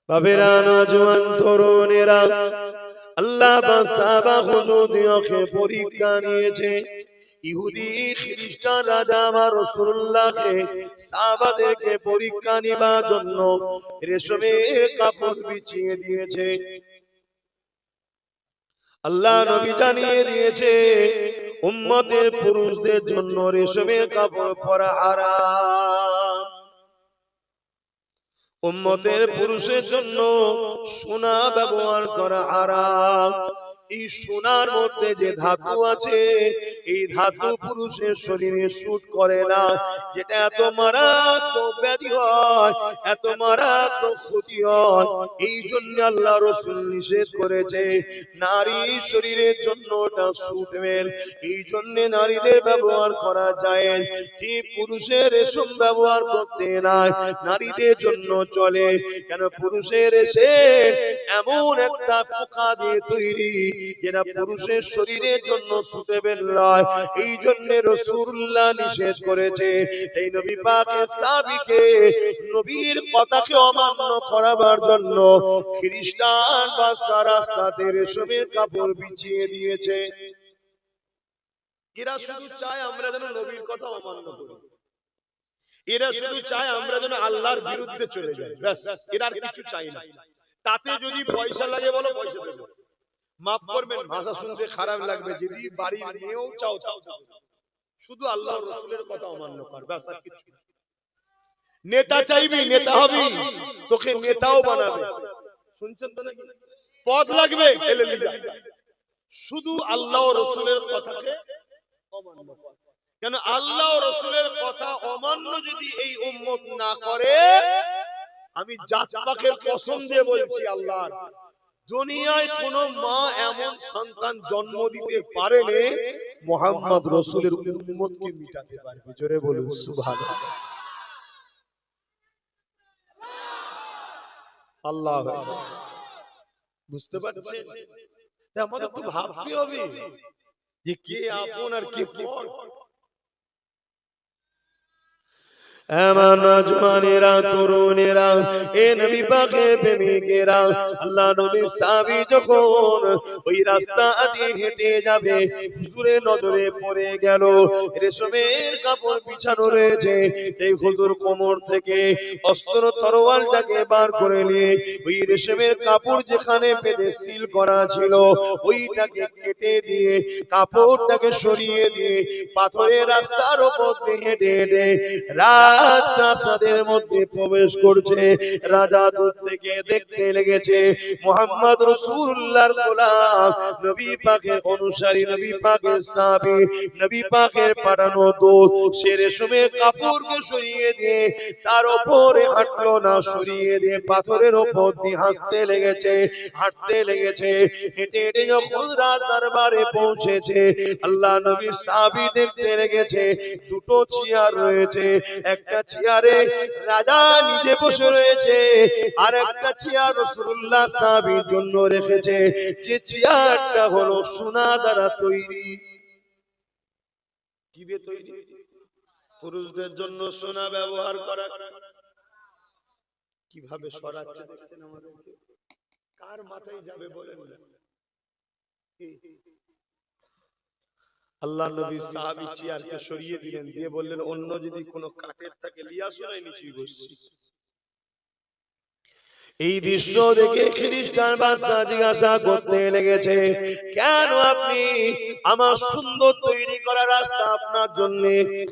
বাবেরা নওজোয়ান তরুণেরা, আল্লাহ পাক সাহাবা হুজুরদেরকে পরীক্ষা নিয়েছে। ইহুদি খ্রিস্টান রাজা আমার রাসূলুল্লাহকে সাহাবাদেরকে পরীক্ষা নেবার জন্য রেশমের কাপড় বিছিয়ে দিয়েছে। আল্লাহ নবী জানিয়ে দিয়েছে উম্মতের পুরুষদের জন্য রেশমের কাপড় পরা হারাম, উম্মতের পুরুষের জন্য সোনা ব্যবহার করা হারাম। এই সোনার মধ্যে যে ধাতু আছে, এই ধাতু পুরুষের শরীরে শুট করে না। যেটা এত মারাত্মক ব্যাধি হয়, এত মারাত্মক ক্ষতি হয়, এই জন্য আল্লাহ রাসূল নিষেধ করেছে। নারী শরীরের জন্য ওটা সুটেবল, এই জন্য নারীদের ব্যবহার করা যায়। কি পুরুষের রেশম ব্যবহার করতে নাই, নারীদের জন্য চলে। কেন পুরুষের এসে এমন একটা পোকা দিয়ে তৈরি, যেটা পুরুষের শরীরের জন্য সুটেবল নয়, এই জন্য রাসূলুল্লাহ নিষেধ করেছে। এই নবী পাকের সাহাবীকে নবীর কথাকে অমান্য করাবার জন্য খ্রিস্টান বা রাস্তাতে রেশমের কাপড় বিছিয়ে দিয়েছে। এরা শুধু চায় আমরা যেন নবীর কথা অমান্য করি, এরা শুধু চায় আমরা যেন আল্লাহর বিরুদ্ধে চলে যাই, ব্যাস। এরা আর কিছু চায় না। তাতে যদি পয়সা লাগে বলো পয়সা দেবো, মাফ করবেন ভাষা শুনতে খারাপ লাগবে, যদি বাড়ি নিয়েও চাও চাও, শুধু আল্লাহর রাসূলের কথা অমান্য কর, ব্যাস, আর কিছু। নেতা চাইবি, নেতা হবি, তোকে নেতাও বানাবে, শুনছেন তো নাকি? পদ লাগবে, এলে লিজা, শুধু আল্লাহ রাসূলের কথাকে অমান্য কর। কেন আল্লাহ রাসূলের কথা অমান্য যদি এই উম্মত না করে, আমি জাত পাকের কসম দিয়ে বলছি আল্লাহর, দুনিয়ায় কোন মা এমন সন্তান জন্ম দিতে পারেনি মুহাম্মদ রাসূলের উম্মতকে মিটাতে পারবে। জোরে বলুন সুবহানাল্লাহ। আল্লাহ বুঝতে পারছেন? আমাদের তো ভাবতে হবে যে কে আপন আর কে পর। নওজওয়ানেরা, তরুণেরা, এ নবী পাকের প্রেমিকেরা, আল্লাহ নবীর সাহাবী যখন ওই রাস্তা দিয়ে হেঁটে যাবে, হুজুরের নজরে পড়ে গেল রেশমের কাপড় বিছানো রয়েছে। এই হুজুর কোমর থেকে অস্ত্র তরোয়ালটাকে বার করে নিয়ে ওই রেশমের কাপড় যেখানে বেঁধে সিল করা ছিল, ওইটাকে কেটে দিয়ে কাপড়টাকে সরিয়ে দিয়ে পাথরের রাস্তার উপর দিয়ে হেঁটে হেঁটে রাজপ্রাসাদের মধ্যে প্রবেশ করছে। রাজা দূর থেকে দেখতে লেগেছে মুহাম্মদ রাসূলুল্লাহর গোলাম, নবী পাকের অনুসারী, নবী পাকের সাহাবী, নবী পাকের পাঠানো দূত, সে রেশমের কাপড়কে সরিয়ে দিয়ে তার উপরে হাঁটলো না, সরিয়ে দিয়ে পাথরের উপর দিয়ে হাসতে লেগেছে, হাঁটতে লেগেছে। হেঁটে হেঁটে যখন রাজ দরবারে পৌঁছেছে, আল্লাহ নবী সাহাবী দেখতে লেগেছে দুটো চেয়ার রয়েছে। একটা চেয়ারে রাজা নিজে বসে রয়েছে, আর একটা চেয়ার রাসূলুল্লাহ সাহাবীর জন্য রেখেছে। যে চেয়ারটা হলো সোনা দ্বারা তৈরি। কি দিয়ে তৈরি? পুরুষদের জন্য সোনা ব্যবহার করা। কিভাবে সরাচ্ছে দেখছেন আমাদেরকে? কার মাথায় যাবে বলেন না? আল্লাহ নবী সাহাবী চেয়ারকে সরিয়ে দিলেন, দিয়ে বললেন অন্য যদি কোনো কাঠের থাকে লিয়া শোনাই নিচেই বসছি। এই দৃশ্য দেখে খ্রিস্টান বাদশা জিজ্ঞাসা করতে লেগেছে, কেন আপনি আমার সুন্দর তৈরি করা রাস্তা আপনার জন্য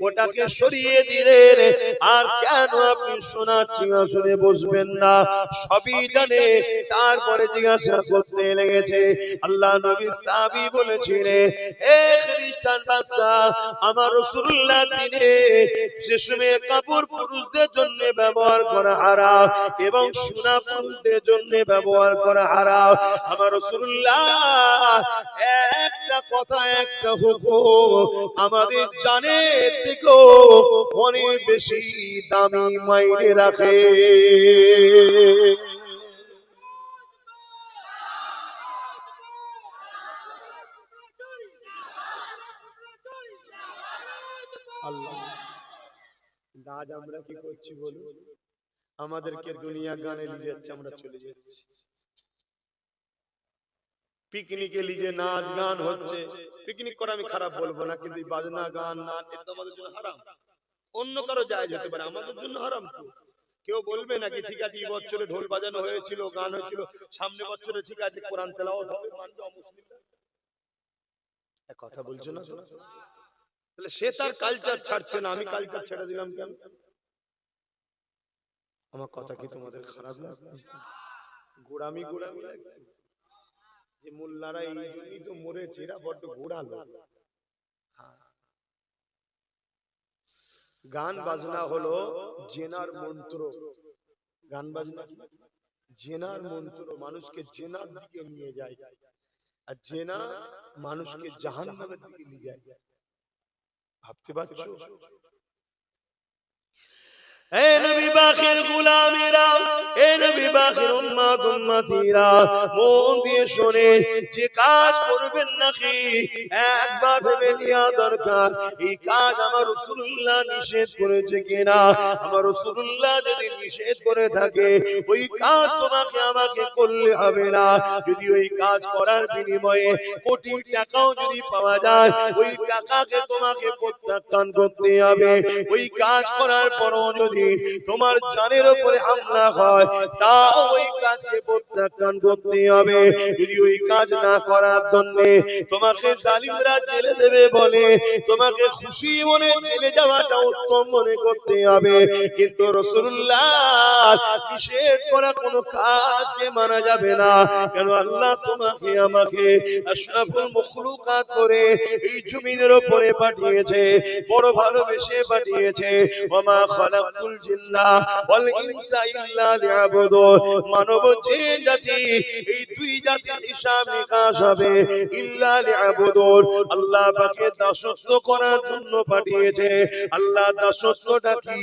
ওটাকে সরিয়ে দিলেন, আর কেন আপনি সোনার সিংহাসনে বসবেন না? সবই জানে, তারপরে জিজ্ঞাসা করতে লেগেছে। আল্লাহ নবী সাহাবী বলেছিলেন, হে খ্রিস্টান বাদশা, আমার রাসূলুল্লাহ দিনে রেশমের কাপড় পুরুষদের জন্য ব্যবহার করা হারাম এবং সোনা পুরুষদের জন্য ব্যবহার করা হারাম। আমার রাসূলুল্লাহ একটা কথা, একটা হুকুম আমাদের জানের থেকেও অনেক বেশি দামি মাইনে রাখে। আল্লাহ, আজ আমরা কি করছি বলুন? আমাদেরকে দুনিয়া গানে নিয়ে যাচ্ছে, আমরা চলে যাচ্ছি। পিকনিকে লিজে নাচ গান হচ্ছে, পিকনিক করা আমি খারাপ বলবো না, কিন্তু বাজনা গান নাচ এটা আমাদের জন্য হারাম। অন্য কারো জায়েজ হতে পারে, আমাদের জন্য হারাম। তো কেউ বলবে নাকি ঠিক আছে এই বছরে ঢোল বাজানো হয়েছিল, গান হয়েছিল, সামনে বছরে ঠিক আছে কোরআন তেলাওয়াত হবে, মানবে অমুসলিমরা? এক কথা বলছো না তো? তাহলে সে তার কালচার ছাড়ছে না, আমি কালচার ছেড়ে দিলাম কেন? আমার কথা কি তোমাদের খারাপ লাগবে? গোড়ামি গোড়ামি লাগছে যে মোল্লারা এই জন্যই তো মরেছে, এরা বড্ড গোড়ালো। গান বাজনা হলো জেনার মন্ত্র। গান বাজনা জেনার মন্ত্র, মানুষকে জেনার দিকে নিয়ে যায়, আর জেনা মানুষকে জাহান্নামের দিকে নিয়ে যায়। ভাবতে পারছো? এ নবী পাকের গোলামেরা, এ নবী পাকের উম্মত উম্মতিরা, মন দিয়ে শুনে যে কাজ করবেন নাকি একবার ভেবে নেওয়া দরকার। এই কাজ আমার রাসূলুল্লাহ নিষেধ করেছে কিনা। আমার রাসূলুল্লাহ যদি নিষেধ করে থাকে ওই কাজ তোমাকে আমাকে করলে হবে না। যদি ওই কাজ করার বিনিময়ে কোটি টাকাও যদি পাওয়া যায়, ওই টাকাকে তোমাকে প্রত্যাখ্যান করতে হবে। ওই কাজ করার পরও যদি তোমার জানের উপরে হামলা হয়, তাও ওই কাজকে প্রত্যাখ্যান করতে হবে। যদি ওই কাজ না করার জন্য তোমাকে জালিমরা জেলে দেবে বলে তোমাকে খুশি মনে জেলে যাওয়াটা উত্তম মনে করতে হবে, কিন্তু রাসূলুল্লাহ নিষেধ করা কোনো কাজকে মানা যাবে না। কেন আল্লাহ তোমাকে আমাকে আশরাফুল মাখলুকাত করে এই জমিনের উপরে পাঠিয়েছে, বড় ভালোবেসে পাঠিয়েছে। ওয়া খালাকুল জিন্না ওয়াল ইনসা ইল্লা লিয়াবুদুন। মানব জিন জাতি এই দুই জাতির হিসাব নিকাশ হবে ইল্লা লিয়াবুদুন, আল্লাহ পাকের দাসত্ব করার জন্য পাঠিয়েছে। আল্লাহ দাসত্বটা কি?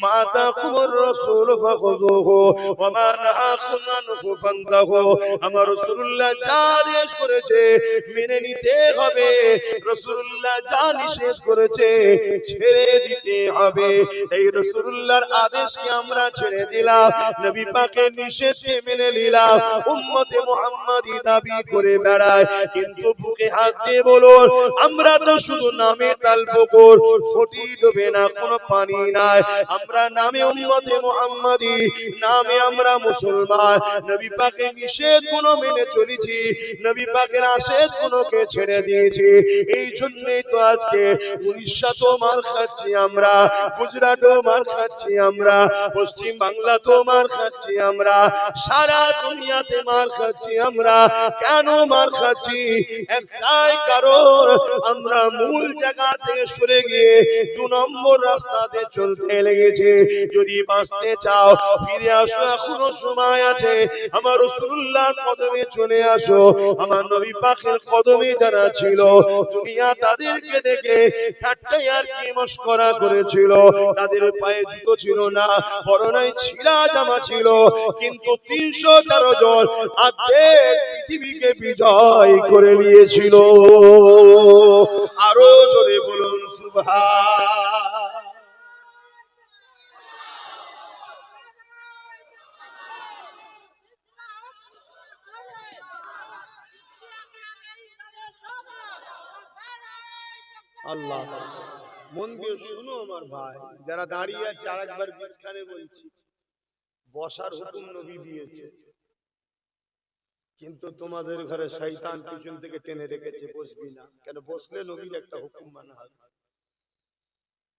মা তাকুমুর রাসূল ফাখুযুহু ওয়া মা নাহাকুম আনহু ফান্তাহু। আমার রাসূলুল্লাহ যা আদেশ করেছে মেনে নিতে হবে, রাসূলুল্লাহ যা নিষেধ করেছে ছেড়ে দিতে হবে। এই রাসূলুল্লাহর আদেশকে আমরা ছেড়ে দিলাম, নবী পাকের নিষেধকে মেনে নিলাম, উম্মতে মুহাম্মাদি দাবি করে বেড়ায়, কিন্তু বুকে হাত দিয়ে বলুন আমরা তো শুধু নামে তালপুকুর, ঘটি ডোবে না, কোনো পানি নাই। আমরা নামে উম্মতে মুহাম্মাদি, নামে আমরা মুসলমান। নবী পাকের নিষেধ গুলো মেনে চলেছি, নবী পাকের আদেশ গুলোকে ছেড়ে দিয়েছি। এই জন্যই তো আজকে উড়িষ্যাতেও মার খাচ্ছি আমরা, গুজরাটও মার খাচ্ছি আমরা, পশ্চিম বাংলাতেও মার খাচ্ছি আমরা, সারা দুনিয়াতে মার খাচ্ছি আমরা। কেন মার খাচ্ছি? একটাই কারণ, আমরা মূল জায়গা থেকে সরে গিয়ে 2 নম্বর রাস্তাতে চলতে লেগেছে। যদি বাঁচতে চাও ফিরে আসো, এখনো সময় আছে। আমার রাসূলুল্লাহর কদমে চলে আসো। আমার নবী পাকের কদমে যারা ছিল দুনিয়া তাদেরকে দেখে ঠাট্টা আর কি মশকরা করেছিল। তাদের পায়ে জুতো ছিল না, পরনে ছিঁড়া জামা ছিল, কিন্তু 313 জন অর্ধেক পৃথিবীকে বিজয় করে নিয়েছিল। আরো জোরে বলুন সুবহান। আল্লাহ, মন দিয়ে শুনো আমার ভাই, যারা দাঁড়িয়ে আছে আরেকবার বিছখানে বলছি, বসার হুকুম নবী দিয়েছে, কিন্তু তোমাদের ঘরে শয়তান পিছন থেকে টেনে রেখেছে বসবি না। কেন? বসলে নবীর একটা হুকুম মানা হবে,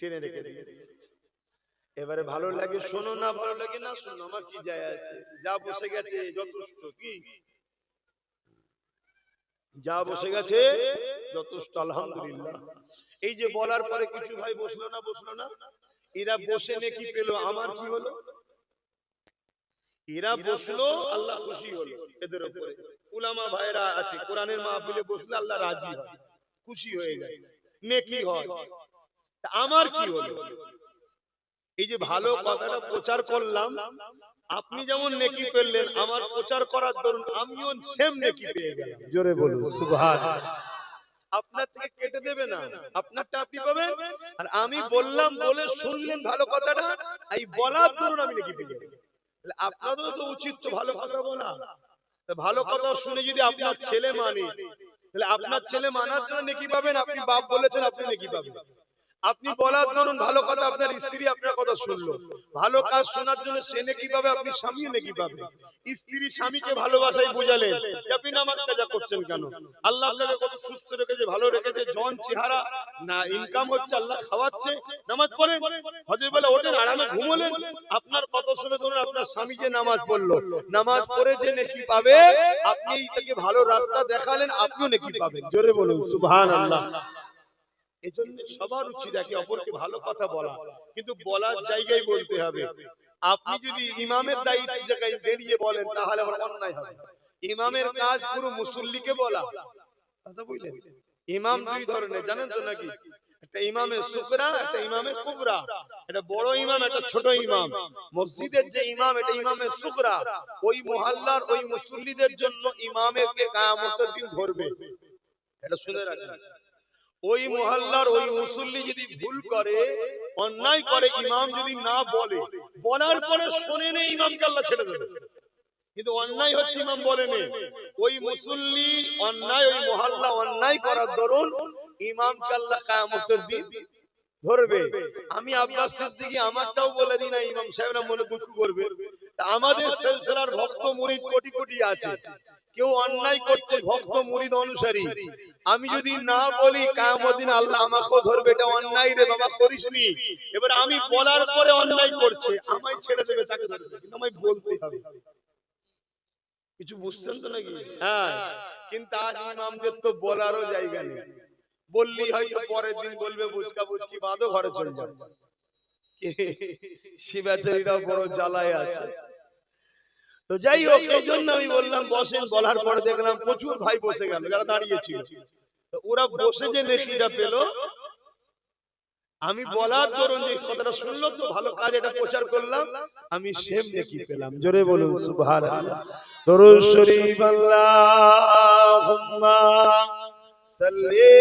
টেনে রেখে দিয়েছে। এবারে ভালো লাগে শোনো, না ভালো লাগে না শোনো, আমার কি যায় আসে? যা বসে গেছে যথেষ্ট। কি যা বসে গেছে যথেষ্ট, আলহামদুলিল্লাহ। এই যে বলার পরে কিছু ভাই বসলো না, বসলো না, এরা বসে নেকি পেলো, আমার কি হলো? এরা বসলো, আল্লাহ খুশি হলো এদের উপরে। উলামা ভাইরা আছে, কোরআনের মাহফিলে বসলে আল্লাহ রাজি হয়, খুশি হয়ে যায়, নেকি হয়। আমার কি হলো? এই যে ভালো কথাটা প্রচার করলাম, আপনি যেমন নেকি পেলেন, আমার প্রচার করার দরুন আমিও সেম নেকি পেয়ে গেলাম। জোরে বলুন সুবহান। আপনার থেকে কেটে দেবে না, আপনারটা আপনি পাবেন, আর আমি বললাম বলে শুনলেন ভালো কথাটা, এই বলার দরুন আমি নেকি পেয়ে গেলাম। আপনাদেরও তো উচিত তো ভালো কথা বলা। ভালো কথা শুনে যদি আপনার ছেলে মানে, তাহলে আপনার ছেলে মানার জন্য নেকি পাবেন। আপনি বাপ বলেছেন, আপনি নেকি পাবেন। আপনি বলার ধরুন ভালো কথা, আপনার স্ত্রী আপনার কথা শুনলো, ভালো কাজ শোনার জন্য সে নেকি পাবে, আপনি স্বামীও নেকি পাবে। স্ত্রী স্বামীকে ভালোবাসায় বুঝালেন যে আপনি নামাজ কাজা করছেন কেন, আল্লাহ আপনাকে কত সুস্থ রেখেছে, ভালো রেখেছে, জন চেহারা না ইনকাম হচ্ছে, আল্লাহ খাওয়াচ্ছে, নামাজ পড়েন, হজের বেলা ওঠেন, আরামে ঘুমোলেন। আপনার কথা শুনে ধরুন আপনার স্বামী যে নামাজ পড়লো, নামাজ পড়ে যে নেকি পাবে, আপনি তাকে ভালো রাস্তা দেখালেন, আপনিও নেকি পাবেন। জোরে বলুন সুবহানাল্লাহ। এজন্য সবার উচিত একে অপরকে ভালো কথা বলা, কিন্তু বলার জায়গায় বলতে হবে। আপনি যদি ইমামের দায়িত্ব জায়গায় দাঁড়িয়ে বলেন তাহলে আমার অন্যায় হবে। ইমামের কাজ পুরো মুসল্লিকে বলা, কথা বুঝলেন। ইমাম দুই ধরনের জানেন তো নাকি, একটা ইমামে সুকরা, একটা ইমামে কুবরা। এটা বড় ইমাম, একটা ছোট ইমাম। মসজিদের যে ইমাম, এটা ইমামে সুকরা। ওই মুহাল্লার ওই মুসল্লিদের জন্য ইমামকে কিয়ামতের দিন ধরবে। এটা শুনে রাখেন। ওই মহল্লার ওই মুসল্লি যদি ভুল করে, অন্যায় করে, ইমাম যদি না বলে, বলার পরে শুনে নেই, ইমামকে আল্লাহ ছেড়ে দেবে। কিন্তু অন্যায় হচ্ছে ইমাম বলে নেই, ওই মুসল্লি অন্যায়, ওই মহল্লা অন্যায় করার দরুন ইমামকে আল্লাহ কিয়ামতের দিন ধরবে। আমি আব্বাস সিদ্দিকী আমারটাও বলে দিই না, ইমাম সাহেবরা মনে দুঃখ করবে। আমাদের সিলসিলার ভক্ত মুরিদ কোটি কোটি আছে, কেউ অন্যায় করছে ভক্ত মুরিদ অনুসারী, আমি যদি না বলি কিয়ামত দিন আল্লাহ আমাকেও ধরবে, এটা অন্যায় রে বাবা করিসনি। এবার আমি বলার পরে অন্যায় করছে, আমায় ছেড়ে দেবে, তাকে ধরবে, কিন্তু আমায় বলতে হবে। কিছু বুঝছেন তো নাকি? হ্যাঁ, কিন্তু আজ ইমামদের তো বলারও জায়গা নেই। বললি হয়তো পরের দিন বলবে বুঝকা বুঝকি বাঁধো, ঘরে চলে যাও। সে বেচারিটাও বড় জ্বালায় আছে। তো যাই হোক, এই জন্য আমি বললাম বসেন, বলার পরে দেখলাম প্রচুর ভাই বসে গেল যারা দাঁড়িয়েছিল। ওরা বসে যে নেকিটা পেল, আমি বলার দরুন যে কথাটা শুনলো তো ভালো কাজ, এটা প্রচার করলাম, আমি সেম নেকি পেলাম। জোরে বলুন সুবহানাল্লাহ। দরুদ শরীফ আল্লাহুম্মা সাল্লি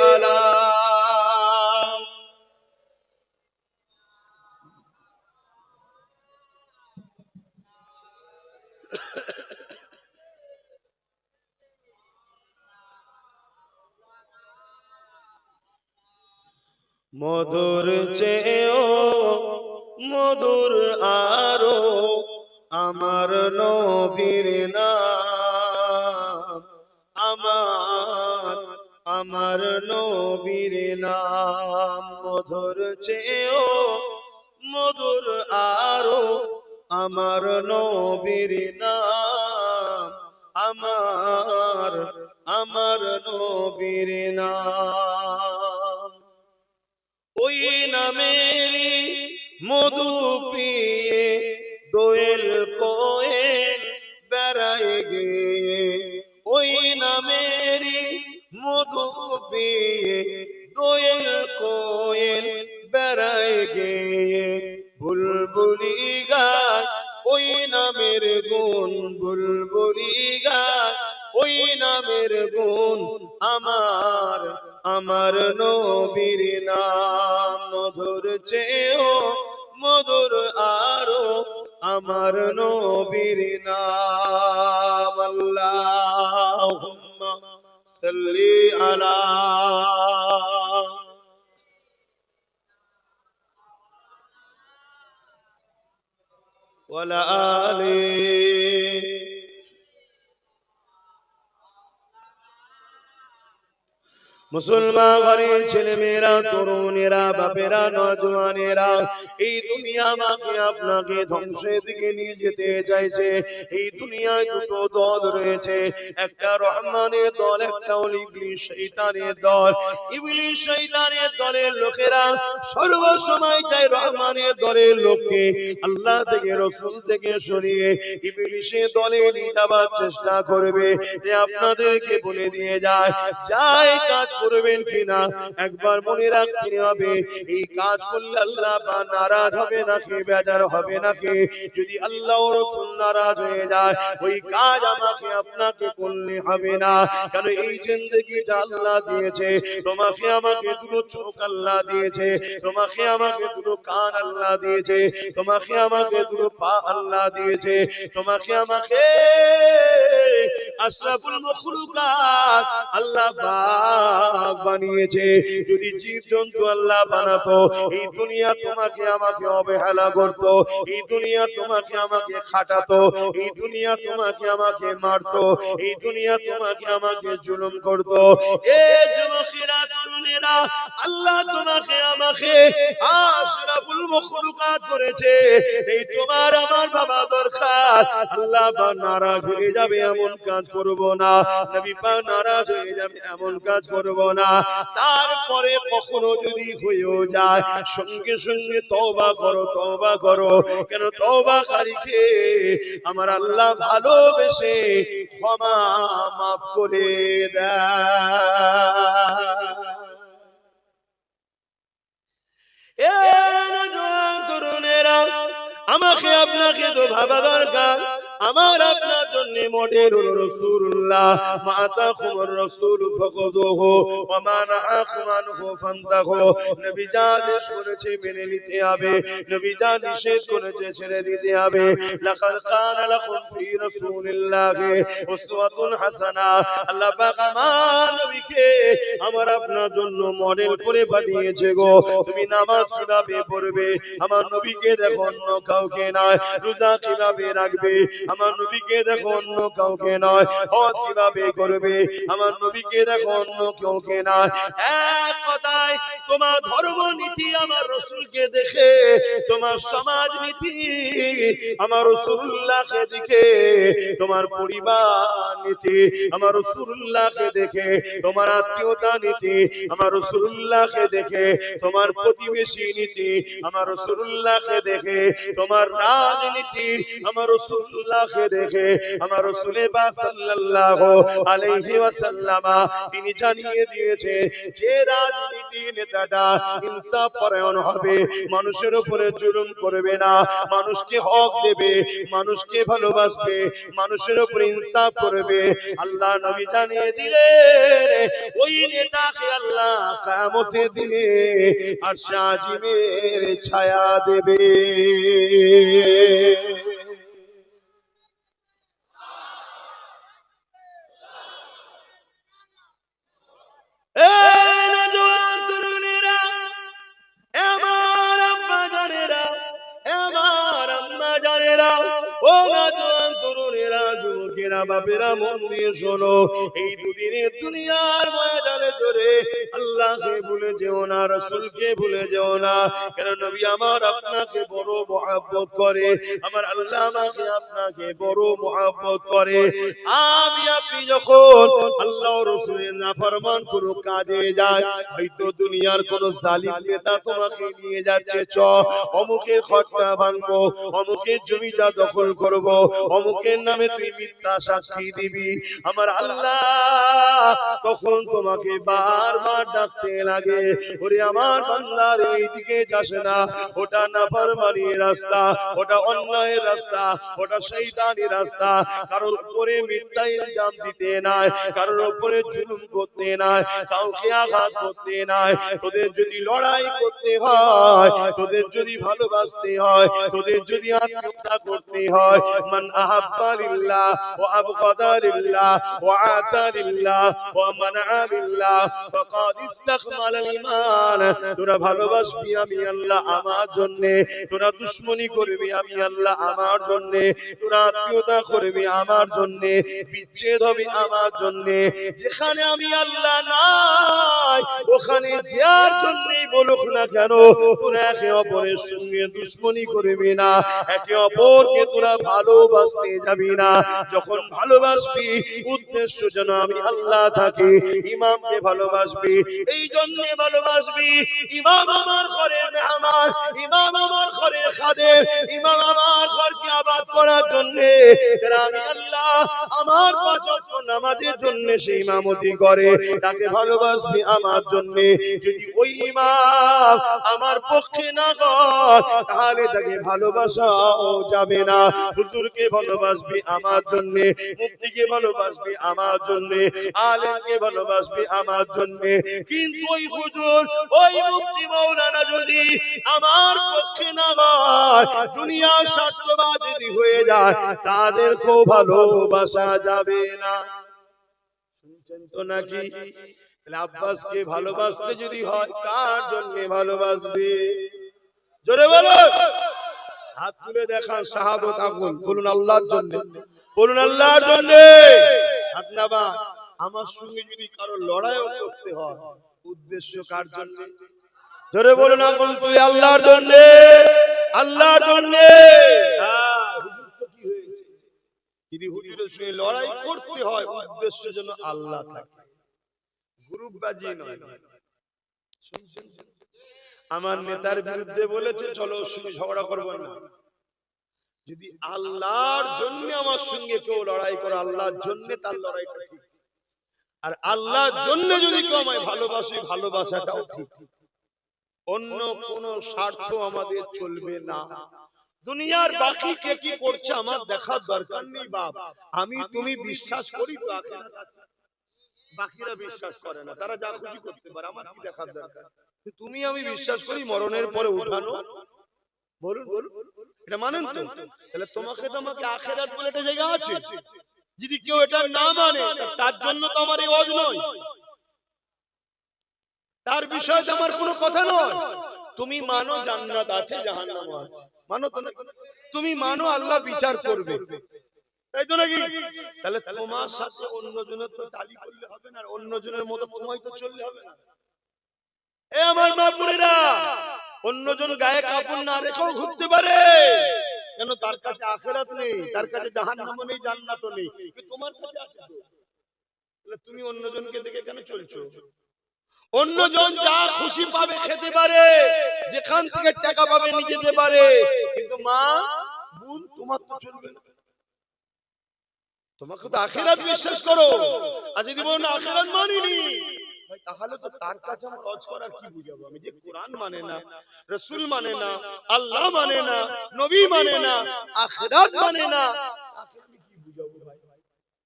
আলা। মধুর চেয়েও মধুর আরো আমার নবীর নাম, আমার নবীর নাম। মধুর চেয়েও মধুর আরো আমার নবীর নাম, আমার নবীর নাম। ওই নামেরই মধু পিয়ে দোয়েল কোয়েল বেড়ায় গিয়ে, ওই নামেরই মধু পিয়ে দোয়েল কোয়েল বেড়ায় গিয়ে। বুলবুলি গায় ওই নামের গুণ, বুলবুলি গায় ওই নামের গুণ, আমার নবীর নাম। মধুর চেয়েও মধুর আরো আমার নবীর নাম। আল্লাহুম্মা সাল্লি আলা ওয়ালা আলি। মুসলমান ঘরের ছেলে মেয়েরা, তরুণেরা, বাপেরা, নওজওয়ানেরা, এই দুনিয়া আমাকে আপনাকে ধ্বংসের দিকে নিয়ে যেতে চাইছে। এই দুনিয়ায় দুটো দল রয়েছে, একটা রহমানের দল, একটা হলো ইবলিস শয়তানের দল। ইবলিস শয়তানের দলের লোকেরা সর্ব সময় চায় রহমানের দলের লোককে আল্লাহ থেকে, রাসূল থেকে সরিয়ে ইবলিসের দলে নিয়ে যাবার চেষ্টা করবে। আপনাদেরকে বলে দিয়ে যায়, কাজ করবেন কিনা একবার মনে রাখতে হবে। এই কাজ করলে আল্লাহ বা নারাজ হবে নাকি বেজার হবে নাকি? যদি আল্লাহ ও রাসূল নারাজ হয়ে যায় ওই কাজ আমাকে আপনাকে করলে হবে না। কারণ এই জিন্দেগিটা আল্লাহ দিয়েছে, তোমাকে আমাকে দুটো চোখ আল্লাহ দিয়েছে, তোমাকে আমাকে দুটো কান আল্লাহ দিয়েছে, তোমাকে আমাকে দুটো পা আল্লাহ দিয়েছে, তোমাকে আমাকে আশরাফুল মাখলুকাত আল্লাহ পাক বানিয়েছে। যদি জীবজন্তু আল্লাহ বানাতো এই দুনিয়া তোমাকে আমাকে অবহেলা করত, এই দুনিয়া তোমাকে আমাকে খাটাতো, এই দুনিয়া তোমাকে আমাকে মারতো, এই দুনিয়া তোমাকে আমাকে জুলুম করত। এ যুবকেরা তরুণেরা, আল্লাহ তোমাকে আমাকে আশরাফুল মাখলুকাত করেছে। এই তোমার আমার বাবা দরকার, আল্লাহ পাক নারাজ হয়ে যাবে এমন কাজ করব না, নবী পাক নারাজ হয়ে যাবে এমন কাজ করব না। তারপরে কখনো যদি হয়েও যায় সঙ্গে সঙ্গে তওবা করো, তওবা করো। কেন তওবাকারীকে আমার আল্লাহ ভালোবেসে ক্ষমা মাফ করে দেয়। তরুণেরা, আমাকে আপনাকে তো ভাবা দরকার, আমার আপনার জন্য মডেল হলো রাসূলুল্লাহ। মাতাকুমুর রাসূল ফাখুযুহু ওয়া মা নাহাকুম আনহু ফান্তাহু। নবী যা আদেশ করেছে মেনে নিতে হবে, নবী যা নিষেধ করেছে ছেড়ে দিতে হবে। লাকাদ কানা লাকুম ফি রাসূলিল্লাহি উসওয়াতুন হাসানা। আল্লাহ পাক আমার নবীকে আমার আপনার জন্য মডেল করে পাঠিয়েছে গো। তুমি নামাজ কিভাবে পড়বে আমার নবীকে দেখো, অন্য কাউকে নয়। রোজা কিভাবে রাখবে আমার নবীকে দেখো, অন্য কাউকে নয়। হজ কিভাবে করবে আমার নবীকে দেখো, অন্য কাউকে নয়। এক কথায় তোমার ধর্ম নীতি আমার রাসূলকে দেখে, তোমার সমাজ নীতি আমার রাসূলুল্লাহকে দেখে, তোমার পরিবার নীতি আমার রাসূলুল্লাহকে দেখে, তোমার আত্মীয়তা নীতি আমার রাসূলুল্লাহকে দেখে, তোমার প্রতিবেশী নীতি আমার রাসূলুল্লাহকে দেখে, তোমার রাজনীতি আমার রাসূলুল্লাহকে দেখে, আমার রাসূল পাক সাল্লাল্লাহু আলাইহি ওয়াসাল্লাম তিনি জানিয়ে দিয়েছে যে রাজনীতি নেতাটা ইনসাফ পরায়ণ হবে, মানুষের উপরে জুলুম করবে না, মানুষকে হক দেবে, মানুষকে ভালোবাসবে, মানুষের উপরে ইনসাফ করবে, আল্লাহ নবী জানিয়ে দিলেন ওই নেতাকে আল্লাহ কিয়ামতের দিনে আরশে আজিমের ছায়া দেবে। এই নওজোয়ান তরুণেরা, আমার আম্মা জানেরা, আমার আম্মা জানেরা, ও নওজোয়ান তরুণেরা, যুবকেরা, বাপেরা, মন দিয়ে শোনো। এই দুদিনের দুনিয়ার ময়দানে চলে আল্লাহকে ভুলে যেও না, রাসূলকে ভুলে যেও না। কেন নবী আমার আপনাকে বড় মহব্বত করে, আমার আল্লাহ আমাকে আপনাকে বড় মহব্বত করে। আমি আপনি যখন আল্লাহ রাসূলের নাফরমান কোন কাজে যায়, হয়তো দুনিয়ার কোন জালিম নেতা তোমাকে নিয়ে যাচ্ছে, চ অমুকের ঘরটা ভাঙবো, অমুকের জমিটা দখল করব, অমুকের নামে তুই মিথ্যা সাক্ষী দিবি, আমার আল্লাহ তখন তোমাকে বারবার ডাকতে লাগে, ওরে আমার বান্দার এইদিকে যাস না, ওটা নাফরমানির রাস্তা, ওটা অন্যায়ের রাস্তা, ওটা শয়তানি রাস্তা। কারোর উপরে মিথ্যা ইলজাম দিতে নাই, কারোর উপরে জুলুম করতে নাই, কাউকে আঘাত করতে নাই। তোদের যদি লড়াই করতে হয়, তোদের যদি ভালোবাসতে হয়, তোদের যদি আত্মীয়তা করতে হয়, মান আহাব্বা লিল্লাহ ওয়া আবগাদা লিল্লাহ ওয়া আতা লিল্লাহ ওয়া মানআ লিল্লাহ ফাকাদ ইসতাকমাল আল ঈমান। তোরা ভালোবাসবি আমি আল্লাহ আমার জন্য, তোরা দুশমনি করবি আমি আল্লাহ আমার জন্য, তোরা আত্মীয়তা করবি আমার জন্য, বিচ্ছেদ হবে আমার জন্য। যেখানে আমি আল্লাহ নাই ওখানে যার জন্যই বলুক না কেন, তোরা একে অপরের সঙ্গে দুশমনি করবি না, একে অপরকে তোরা ভালোবাসতে যাবি না। যখন যখন ভালোবাসবি উদ্দেশ্য যেন আমি আল্লাহ থাকি, ইমামকে ভালোবাসবি এই জন্য ভালোবাসবি ইমাম আমার ঘরের মেহমান, ইমাম আমার ঘরের খাদেম, ইমাম আমার ঘরকে আবাদ করার জন্য আমি আল্লাহ আমার পাঁচ ওয়াক্ত নামাজের জন্য সে ইমামতি করে, তাকে ভালোবাসবি আমার জন্য। যদি ওই ইমাম আমার পক্ষে না হয় তাহলে তাকে ভালোবাসাও যাবে না। হুজুরকে ভালোবাসবি আমার জন্য, মুফতিকে ভালোবাসবি আমার জন্য, আলেমকে ভালোবাসবি আমার জন্য। কিন্তু ওই হুজুর ওই মুফতি মাওলানা যদি আমার পক্ষে না হয়, দুনিয়ার স্বার্থবাদ যদি হয়ে যায়, তাদেরকেও ভালোবাসা যাবে না। শুনছেন তো নাকি? আব্বাসকে ভালোবাসতে যদি হয় কার জন্য ভালোবাসবে? জোরে বলো, হাত তুলে দেখান, শাহাদত আগুন বলুন আল্লাহর জন্য, বলুন আল্লাহর জন্য। আপনারা আমার সঙ্গে যদি কারো লড়াইও করতে হয়, উদ্দেশ্য কার জন্য? জোরে বলুন আগুন তুলে আল্লাহর জন্য, আল্লাহর জন্য। হুজুর তো কি হয়েছে, যদি হুজুরের সঙ্গে লড়াই করতে হয় উদ্দেশ্য যেন আল্লাহ থাকে, গ্রুপবাজি নয়। শুনছেন? আমার নেতার বিরুদ্ধে বলেছে চলো ওর সঙ্গে ঝগড়া করবো না। যদি আল্লাহর জন্য আমার সঙ্গে কেউ লড়াই করে, আল্লাহর জন্য তার লড়াইটা ঠিক। আর আল্লাহর জন্য যদি কেউ আমায় ভালোবাসে, ভালোবাসাটাও ঠিক। অন্য কোন স্বার্থ আমাদের চলবে না। দুনিয়ার বাকি কে কি করছে আমার দেখার দরকার নেই বাপ। আমি তুমি বিশ্বাস করি তো আখিরাত আছে, বাকিরা বিশ্বাস করে না, তারা যা খুশি করতে পারে, আমার কি দেখার দরকার? তুমি আমি বিশ্বাস করি মরণের পরে উঠানো। বলুন বলুন, এটা মানেন তো? তাহলে তোমাকে তোমাকে আখিরাত বলে একটা জায়গা আছে। যদি কেউ এটা না মানে তার জন্য তো আমার এই ওয়াজ নয়, তার বিষয়ে আমার কোনো কথা নয়। তুমি মানো জান্নাত আছে, জাহান্নাম আছে, মানো তো না? তুমি মানো আল্লাহ বিচার করবে, তাই তো নাকি? তাহলে তোমার সাথে অন্যজনের তো টালি করলে হবে না, অন্যজনের মতো তোমায় তো চললে হবে না। এ আমার মা বোনেরা, অন্যজন গায়ে কাপড় না রেখেও ঘুরতে পারে, কেন? তার কাছে আখিরাত নেই, তার কাছে জাহান্নামও নেই, জান্নাতও নেই, কিন্তু তোমার কাছে আছে তো। তাহলে তুমি অন্যজনকে দেখে কেন চলছো? অন্যজন যা খুশি পাবে খেতে পারে, যেখান থেকে টাকা পাবে নিয়ে যেতে পারে, কিন্তু মা বোন তোমার তো চলবে না। তোমাকে তো আখিরাত বিশ্বাস করো, আর যদি বলো না আখিরাত মানিনি, তাহলে তো তার কাছে আমার হজ করার কি বুঝাবো? আমি যে কোরআন মানে না, রাসূল মানে না, আল্লাহ মানে না, নবী মানে না, আখিরাত মানে না, তাকে আমি কি বুঝাবো ভাই?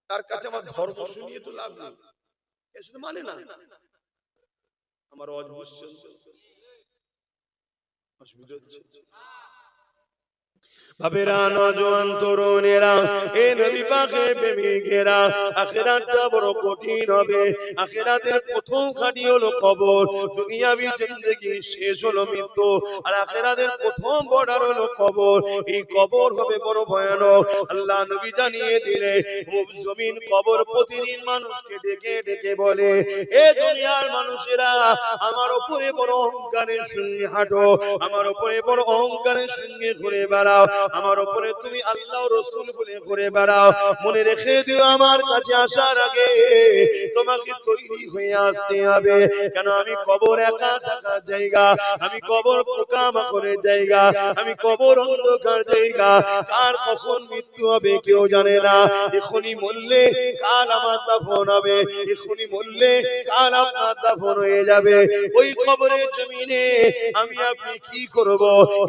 তার কাছে আমার ধর্ম শুনিয়ে তো লাভ নেই, এ শুধু মানে না। আমার হজ বুঝছেন তো? অসুবিধা হচ্ছে? বাবেরা, নওজোয়ান তরুণেরা, এ নবী পাকের প্রেমিকেরা, আখিরাতটা বড় কঠিন হবে। আখিরাতের প্রথম ঘাঁটি হলো কবর। দুনিয়াবি জিন্দেগি শেষ হলো মৃত্যু, আর আখিরাতের প্রথম বর্ডার হলো কবর। এই কবর হবে বড় ভয়ানক। আল্লাহ নবী জানিয়ে দিলে জমিন কবর প্রতিদিন মানুষকে ডেকে ডেকে বলে, এ দুনিয়ার মানুষেরা, আমার উপরে বড় অহংকারের সঙ্গে হাঁটো, আমার উপরে বড় অহংকারের সঙ্গে ঘুরে বেড়াও, আমার উপরে তুমি আল্লাহ রাসূল বলে ঘুরে বেড়াও। মনে রেখে দিও আমার কাছে আসার আগে তোমাকে তৈরি হয়ে আসতে হবে, কেন আমি কবর একা থাকার জায়গা, আমি কবর পোকামাকড়ের জায়গা, আমি কবর অন্ধকার জায়গা। কার কখন মৃত্যু হবে কেউ জানে না। এখনই মরলে কাল আমার দাফন হবে, এখনই মরলে কাল আপনার দাফন হয়ে যাবে। ওই কবরের জমিনে আমি আপনি কি করব?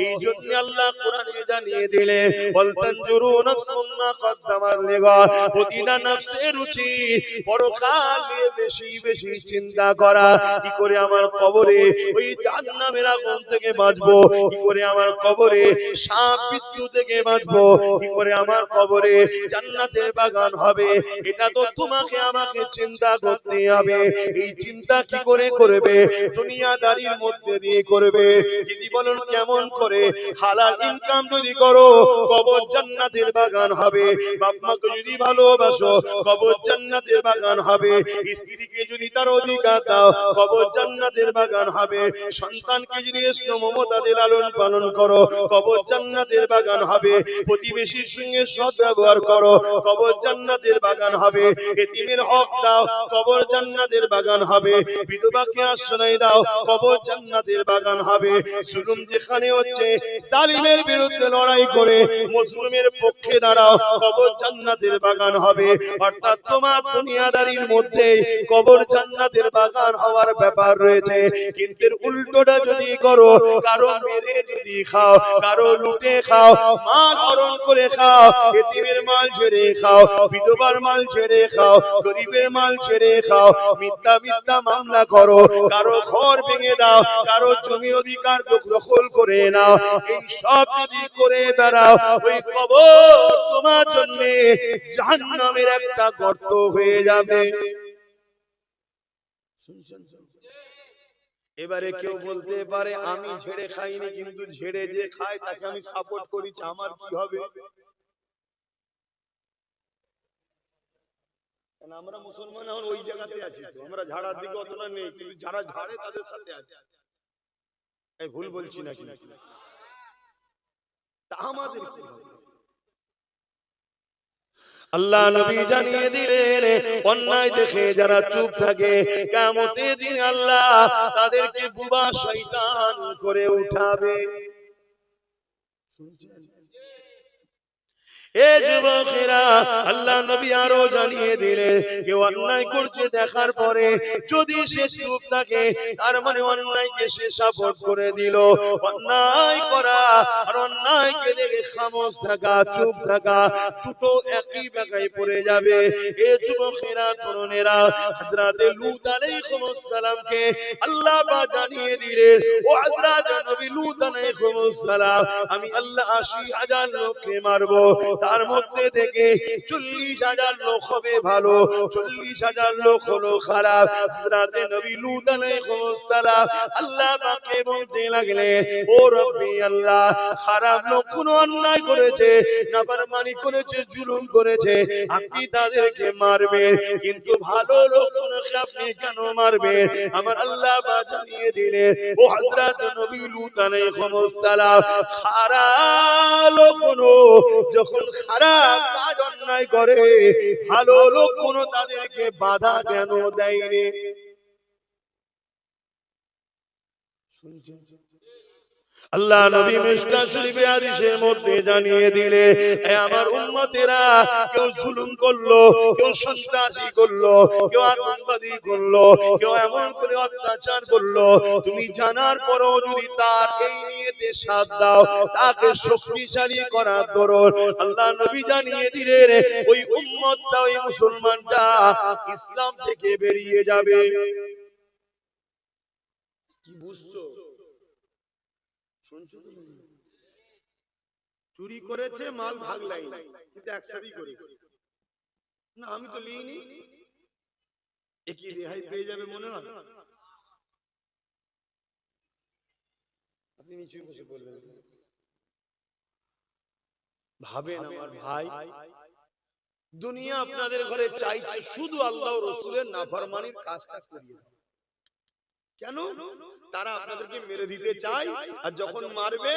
এই জন্য আল্লাহ কোরআনে জানিয়ে দিলে, ওয়াল তানজুরু নাফসুম মা কদ্দামাত লিগাদ, প্রতিটা নফসের উচিত পরকাল নিয়ে বেশি বেশি চিন্তা করা। কি করে আমার কবরে ওই জাহান্নামের আগুন থেকে বাঁচবো, কি করে আমার কবরে সাপ বিচ্ছু থেকে বাঁচবো, কি করে আমার কবরে জান্নাতের বাগান হবে, এটা তো তোমাকে আমাকে চিন্তা করতে হবে। এই চিন্তা কি করে করবে? দুনিয়াদারির মধ্যে দিয়ে করবে। যদি বলুন কেমন করে? হালাল ইনকাম যদি করো কবর জান্নাতের বাগান হবে। বাপ মাকে যদি ভালোবাসো কবর জান্নাতের বাগান হবে। স্ত্রীকে যদি তার অধিকার দাও কবর জান্নাতের বাগান হবে। সন্তানকে যদি স্নেহ মমতা দিয়ে লালন পালন করো কবর জান্নাতের বাগান হবে। প্রতিবেশীর সঙ্গে সৎ ব্যবহার করো কবর জান্নাতের বাগান হবে। এতিমের হক দাও কবর জান্নাতের বাগান হবে। বিধবাকে আশ্রয় দাও কবর জান্নাতের বাগান হবে। জুলুম যেখানে হচ্ছে জালিমের বিরুদ্ধে লড়াই করে মুসলিমের পক্ষে দাঁড়াও কবর জান্নাতের বাগান হবে। অর্থাৎ তোমার দুনিয়াদারির মধ্যে কবর জান্নাতের বাগান হওয়ার ব্যাপার রয়েছে। কিন্তু উল্টোটা যদি করো, কারো মেরে যদি খাও, কারো লুটে খাও, মাল হরণ করে খাও, এতিমের মাল ছেড়ে খাও, বিধবার মাল ছেড়ে খাও, গরিবের মাল ছেড়ে খাও, মিথ্যা মিথ্যা মামলা করো, কারো ঘর ভেঙে দাও, কারো জমি অধিকার দখল করে নাও, এই সব যদি করে বেড়াও ওই কবর তোমার জন্য জাহান্নামের একটা গর্ত হয়ে যাবে। শুনছেন? এবারে কেউ বলতে পারে আমি ঝেড়ে খাইনি, কিন্তু ঝেড়ে যে খায় তাকে আমি সাপোর্ট করেছি, আমার কি হবে? আমরা মুসলমান এখন ওই জায়গাতে আছি, তো আমরা ঝাড়ার দিকে অতটা নেই, কিন্তু যারা ঝাড়ে তাদের সাথে আছে। এই ভুল বলছি নাকি? তা আমাদের কি হবে? আল্লাহ নবী জানিয়ে দিলেন অন্যায় দেখে যারা চুপ থাকে কিয়ামতের দিন আল্লাহ তাদেরকে বুবা শয়তান করে উঠাবে। শুনছেন? এ যুবকেরা, আল্লাহ নবী আরো জানিয়ে দিলেন কেউ অন্যায় করছে দেখার পরে যদি সে চুপ থাকে তার মানে অন্যায়কে সে সাপোর্ট করে দিল। অন্যায় করা আর অন্যায়কে দেখে খামোশ থাকা, চুপ থাকা, দুটো একই জায়গায় পড়ে যাবে। এ যুবকেরা, তরুণেরা, হযরত লূত আলাইহিস সালামকে আল্লাহ পাক জানিয়ে দিলেন ও হযরত নবী লূত আলাইহিস সালাম, আমি আল্লাহ ৮০,০০০ লোককে মারবো, তার মধ্যে থেকে ৪০,০০০ লোক হবে ভালো, ৪০,০০০ লোক হলো খারাপ। হযরত নবী লূত আলাইহিস সালাম আল্লাহ পাককে বলতে লাগলেন ও রব্বি আল্লাহ, খারাপ লোক কোন অন্যায় করেছে, নাফরমানি করেছে, জুলুম করেছে, আপনি তাদেরকে মারবেন, কিন্তু ভালো লোককে আপনি কেন মারবেন? আমার আল্লাহ পাক জানিয়ে দিলেন ও হযরত নবী লূত আলাইহিস সালাম, খারাপ লোক যখন খারাপ কাজ অন্যায় করে ভালো লোক কোন তাদেরকে বাধা কেন দেয়নি? শুনছেন? আল্লাহ নবী মিশকাত শরীফে হাদিসের মধ্যে জানিয়ে দিলে এ আমার উম্মতেরা, কেউ জুলুম করলো, কেউ সন্ত্রাসী করলো, কেউ আতঙ্কবাদী করলো, কেউ এমন করে অত্যাচার করলো, তুমি জানার পরেও যদি তার এই নিয়তে সাথ দাও, তাকে শক্তিশালী করার দরুন আল্লাহ নবী জানিয়ে দিলেন ওই উম্মতটা, ওই মুসলমানটা ইসলাম থেকে বেরিয়ে যাবে। কি বুঝছো? চুরি করেছে, মাল ভাগ লাইনি, কিন্তু একসাথেই করে না, আমি তো লিইনি, একই রেহাই পেয়ে যাবে মনে হয়। আপনি নিচে বসে বলবেন, ভাবেন আমার ভাই, দুনিয়া আপনাদের ঘরে চাইছে শুধু আল্লাহ ও রাসূলের নাফরমানির কাজটা করিয়ে দাও। কেন? তারা আপনাদেরকে মেরে দিতে চায়, আর যখন মারবে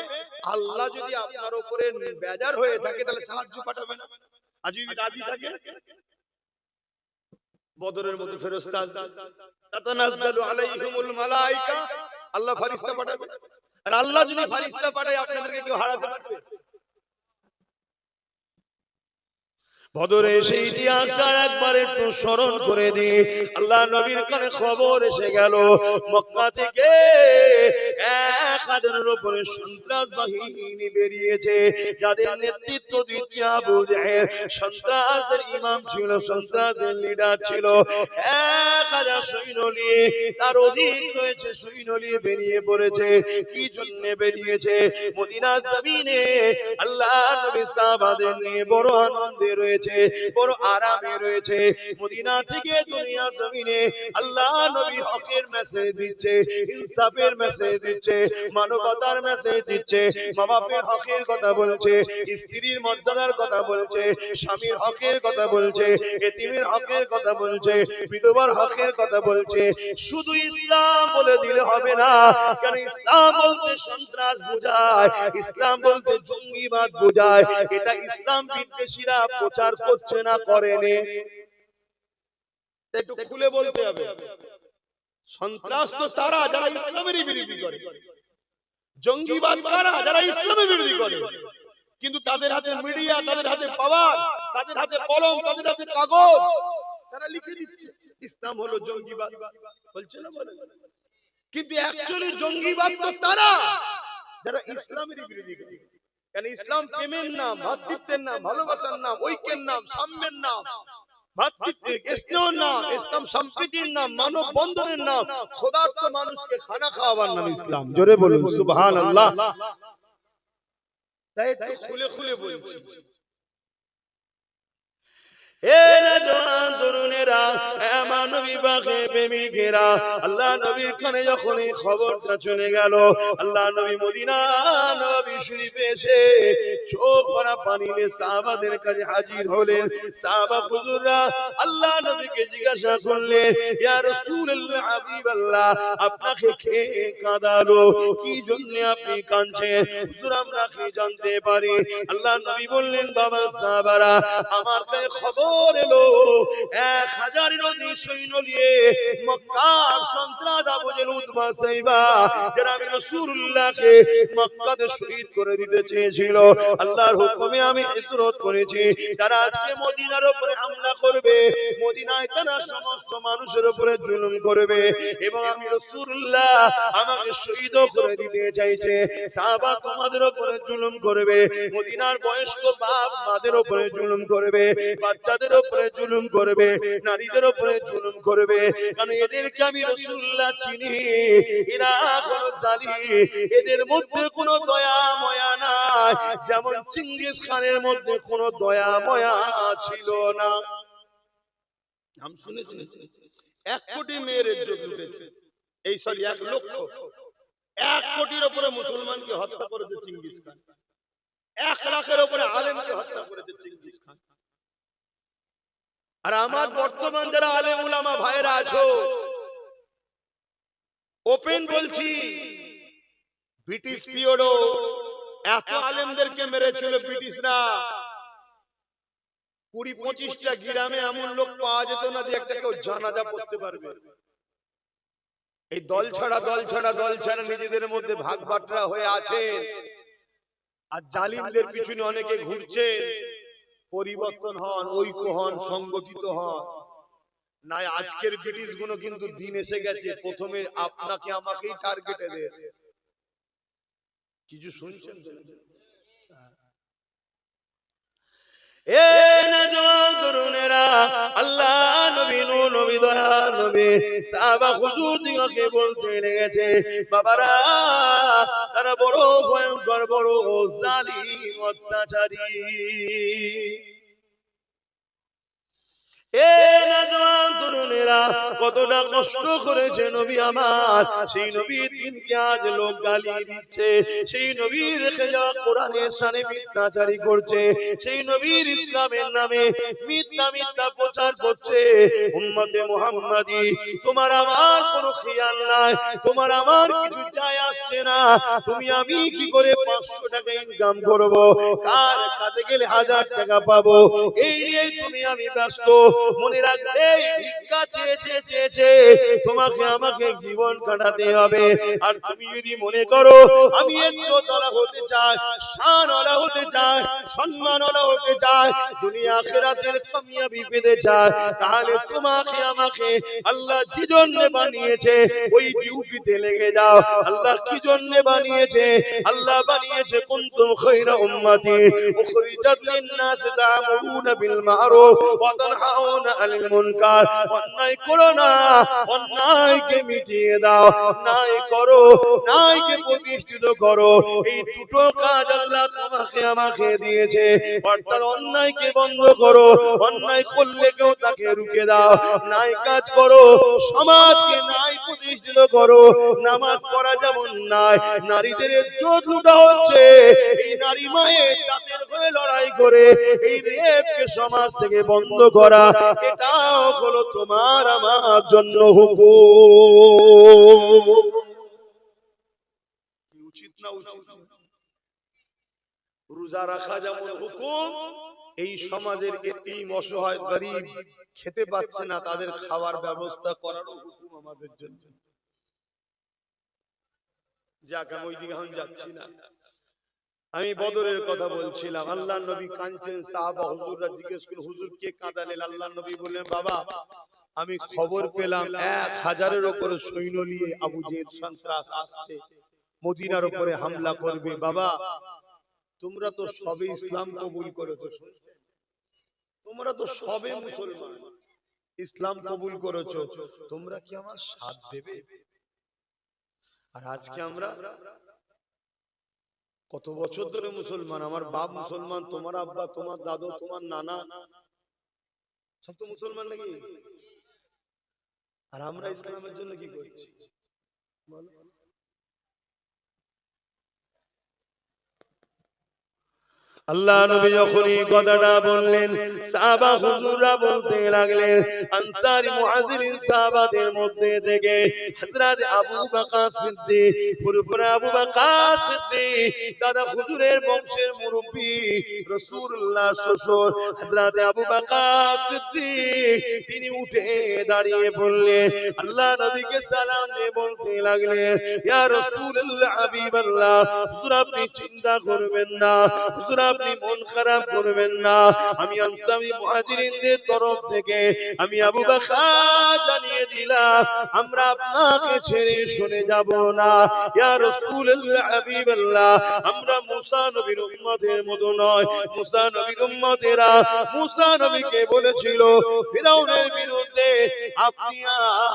আল্লাহ যদি আপনার উপরে বেজার হয়ে থাকে তাহলে সাহায্য পাঠাবে না, আর যদি রাজি থাকে বদরের মতো ফেরেশতা তাতানাজ্জালু আলাইহিমুল মালায়েকা, আল্লাহ ফেরেশতা পাঠাবে। আর আল্লাহ যদি ফেরেশতা পাঠায় আপনাদেরকে কেউ হারাতে পারবে? বদরে সেই ইতিহাসটা একবার একটু স্মরণ করে দিই। আল্লাহ নবীর কানে খবর এসে গেল মক্কা থেকে ১,০০০-এর উপরে সন্ত্রাস বাহিনী বেরিয়েছে, যাদের নেতৃত্ব দিচ্ছে আবু জাহেল, সন্ত্রাসের ইমাম ছিল, সন্ত্রাসের লিডার ছিল। ১,০০০ সৈন্য নিয়ে, তার অধিক হয়েছে সৈন্য নিয়ে বেরিয়ে পড়েছে। কি জন্য বেরিয়েছে? মদিনার জমিনে আল্লাহ নবী সাহাবাদের নিয়ে বড় আনন্দে রয়েছে, বড় আরামে রয়েছে। মদিনা থেকে দুনিয়া জমিনে আল্লাহ নবী হকের মেসেজ দিচ্ছে, ইনসাফের মেসেজ দিচ্ছে, মানবতার মেসেজ দিচ্ছে, মা বাপের হকের কথা বলছে, স্ত্রীর মর্যাদার কথা বলছে, স্বামীর হকের কথা বলছে, এতিমের হকের কথা বলছে, বিধবার হকের কথা বলছে। শুধু ইসলাম বলে দিলে হবে না, কারণ ইসলাম বলতে সন্ত্রাস বোঝায়, ইসলাম বলতে জঙ্গিবাদ বোঝায়। এটা ইসলাম বিদ্বেষীরা প্রচার করছে না করেনি? একটু খুলে বলতে হবে। সন্ত্রাস তো তারা যারা ইসলামেরই বিরোধী করে, জঙ্গিবাদ কারা? যারা ইসলামের বিরোধী করে। কিন্তু তাদের হাতে মিডিয়া, তাদের হাতে পাওয়ার, তাদের হাতে কলম, তাদের হাতে কাগজ, তারা লিখে দিচ্ছে ইসলাম হলো জঙ্গিবাদ, বলছে না বলে। কিন্তু অ্যাকচুয়ালি জঙ্গিবাদ তো তারা যারা ইসলামের বিরোধী করে। কারণ ইসলাম প্রেমের নাম, ভ্রাতৃত্বের নাম, ভালোবাসার নাম, ঐক্যের নাম, সাম্যের নাম, ইসলাম সম্প্রীতির নাম, মানব বন্ধনের নাম, খোদার্থ মানুষকে খানা খাওয়াবার নাম ইসলাম। জোরে বলুন সুবহানাল্লাহ। তাই একটু খুলে খুলে বলছি। আল্লাহ নবীর কানে যখন এই খবরটা চলে গেল, আল্লাহ নবী মদিনা নববী শরীফে এসে চোখ ভরা পানি নিয়ে সাহাবাদের কাছে হাজির হলেন। সাহাবা হুজুররা আল্লাহ নবীকে জিজ্ঞাসা করলেন, ইয়া রাসূলুল্লাহ, হাবিবাল্লাহ, আপনাকে কে কাঁদালো? কি জন্য আপনি কাঁদছেন? হুজুর আমরা কি জানতে পারি? আল্লাহ নবী বললেন, বাবা সাহাবারা, আমার কাছে খবর এলো 1000 সৈন্য নিয়ে মক্কার সন্ত্রাস আবু জেহেল, উতবা, সাইবা, যারা আমি রাসূলুল্লাহকে মক্কাতে শহীদ করে দিতে চেয়েছিল, আল্লাহর হুকুমে আমি হিজরত করেছি, তারা আজকে মদিনার উপরে হামলা করবে, মদিনায় তারা সমস্ত মানুষের উপরে জুলুম করবে, এবং আমি রাসূলুল্লাহ আমাকে শহীদ করে দিতে চাইছে। সাহাবা তোমাদের উপরে জুলুম করবে, মদিনার বয়স্ক বাপ মাদের উপরে জুলুম করবে, বাচ্চাদের উপরে জুলুম করবে, নারীদের উপরে জুলুম করবে, কারণ এদেরকে আমি রাসূলুল্লাহ চিনি, এরা হলো জালিম, এদের মধ্যে কোনো দয়া ময়া নাই, যেমন চেঙ্গিস খানের মধ্যে কোনো দয়া ময়া ছিল না। নাম শুনেছেন? 1 কোটি মেয়ের ইজ্জত লুটেছে, এই সরি 1 লক্ষ, 1 কোটির উপরে মুসলমানকে হত্যা করেছে চেঙ্গিস খান, 1 লাখের উপরে আলেমকে হত্যা করেছে চেঙ্গিস খান। আর আমার বর্তমান যারা আলেম উলামা ভাইরা আছো, ওপেন বলছি, ব্রিটিশ পিরিয়ডও এত আলেমদেরকে মেরেছিল ব্রিটিশরা, 20-25টা গ্রামে এমন লোক পাওয়া যেত না যে একটা কেউ জানাজা পড়তে পারবে। এই দল ছাড়া নিজেদের মধ্যে ভাগ বাটরা হয়ে আছে, আর জালিমদের পিছনে অনেকে ঘুরছে। পরিবর্তন হন, ঐক্য হন, সংগঠিত হন, না আজকের ব্রিটিশ গুলো কিন্তু দিন এসে গেছে, প্রথমে আপনাকে আমাকেই টার্গেটে দেয়। কিছু শুনছেন? আল্লাহ নবী, নবী দয়া নবী, সাহাবা হুজুরদিগকে বলতে লেগেছে, বাবারা তারা বড় ভয়ঙ্কর, বড় জালিম, অত্যাচারী। কতটা কষ্ট করেছে নবী আমার, সেই নবীর দিনকে আজ লোক গালি দিচ্ছে, সেই নবীর রেখে যাওয়া কোরআনের শানে মিথ্যাচারী করছে, সেই নবীর ইসলামের নামে মিথ্যা মিথ্যা প্রচার করছে। উম্মতে মুহাম্মাদি, তোমার আমার কোনো খেয়াল নাই, তোমার আমার কিছু যায় আসছে না, তুমি আমি কি করে 500 টাকা ইনকাম করব, কার কাজে গেলে 1000 টাকা পাবো, এই নিয়ে তুমি আমি ব্যস্ত। মনে রাখবে, ভিক্ষা চেয়েছে তোমাকে আমাকে জীবন কাটাতে হবে। আর তুমি যদি মনে করো আমি ইজ্জতওয়ালা হতে চাই, শানওয়ালা হতে চাই, সম্মানওয়ালা হতে চাই, দুনিয়া আখিরাতের কামিয়াবি পেতে চাই, তাহলে তোমাকে আমাকে আল্লাহ যে জন্য বানিয়েছে ওই ডিউটিতে লেগে যাও। আল্লাহ কি জন্য বানিয়েছে? আল্লাহ বানিয়েছে কুনতুম খায়রা উম্মাতি উখরিজাত লিন-নাস তা'মুরুনা বিল মা'রুফ ওয়া তানহাউনা আনিল মুনকার। অন্যায় করো না, অন্যায়কে মিটিয়ে দাও, ন্যায় করো, ন্যায়কে প্রতিষ্ঠিত করো। এই দুটো কাজ আল্লাহ তোমাকে আমাকে দিয়েছে। অর্থাৎ অন্যায়কে বন্ধ করো, অন্যায় করলে কেউ তাকে রুখে দাও, নাই কাজ করো, সমাজকে নাই প্রতিষ্ঠিত করো। নামাজ পড়া যেমন নাই, নারীদের ইজ্জত লুটা হচ্ছে, এই নারী মায়ের জাতের হয়ে লড়াই করে এই রেপকে সমাজ থেকে বন্ধ করা, এটাও হলো তোমার আমার জন্য হুকুম। উচিত না উচিত? রোজা রাখা যেমন হুকুম, এই সমাজের এতিম অসহায় গরিব খেতে পাচ্ছে না, তাদের খাওয়ার ব্যবস্থা করারও হুকুম আমাদের জন্য। যাক, আমি ওইদিকে এখন যাচ্ছি না। আমি বদরের কথা বলছিলাম। আল্লাহ নবী কাঁদছেন, সাহাবা হুজুররা জিজ্ঞেস করলেন, হুজুর কে কাঁদালেন? আল্লাহ নবী বললেন, বাবা আমি খবর পেলাম 1000-এর উপরে সৈন্য নিয়ে আবু জেহেল সন্ত্রাস আসছে, মদিনার উপরে হামলা করবে। বাবা তোমরা তো সবে ইসলাম কবুল করেছো, তোমরা তো সবে মুসলমান, ইসলাম কবুল করেছো, তোমরা কি আমার সাথ দেবে? আর আজকে আমরা কত বছর ধরে মুসলমান, আমার বাপ মুসলমান, তোমার আব্বা, তোমার দাদু, তোমার নানা সব তো মুসলমান নাকি? আর আমরা ইসলামের জন্য কি করছি বলো? আল্লাহ নবী যখন এই কথাটা বললেন, সাহাবা হুজুররা বলতে লাগলেন, আনসারী মুহাজিরিন সাহাবাদের মধ্যে থেকে হযরত আবু বকর সিদ্দিক, পুরপুরা আবু বকর সিদ্দিক, দাদা হুজুরের বংশের মুরব্বি, রাসূলুল্লাহ শ্বশুর হযরত আবু বকর সিদ্দিক, তিনি উঠে দাঁড়িয়ে বললেন, আল্লাহ নবীকে সালাম দিয়ে বলতে লাগলেন, ইয়া রাসূলুল্লাহ হাবিবাল্লাহ, হুজুর আপনি চিন্তা করবেন না, হুজুর আপনি মন খারাপ করবেন না, আমি আনসারী মুহাজিরিনদের তরফ থেকে আমি আবু বকর জানিয়ে দিলাম, আমরা আপনাকে ছেড়ে শুনে যাব না। ইয়া রাসূলুল্লাহ হাবিবাল্লাহ, আমরা মুসা নবীর উম্মতের মতো নয়। মুসা নবীর উম্মতেরা মুসা নবীকে বলেছিল ফিরাউনের বিরুদ্ধে আপনি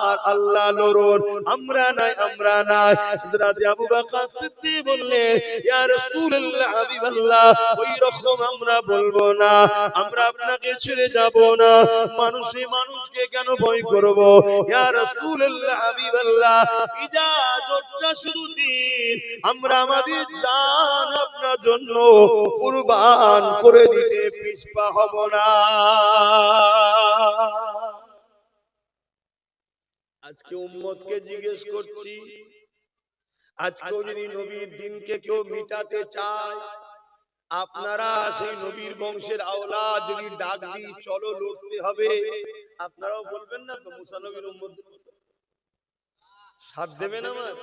আর আল্লাহ লড়ুন, আমরা নাই, আমরা নাই। হযরত আবু বকর সিদ্দিক বললেন, ইয়া রাসূলুল্লাহ হাবিবাল্লাহ, ওই রকম আমরা বলবো না, আমরা আপনাকে ছেড়ে যাব না। মানুষে মানুষকে কেন ভয় করব? ইয়া রাসূলুল্লাহ হাবিবাল্লাহ, ইজাজতটা শুধু দিন, আমরা আমাদের জান আপনার জন্য কুরবান করে দিতে পিছপা হব না। আজকে উম্মতকে জিজ্ঞেস করছি, আজকেও যদি নবীর দিনকে কেউ মিটাতে চায়, আপনারা সেই নবীর বংশের আওলাদ যদি ডাক দিই চলো লড়তে হবে, আপনারাও বলবেন না তো মুসা নবীর উম্মত সাথ দেবেন? আমার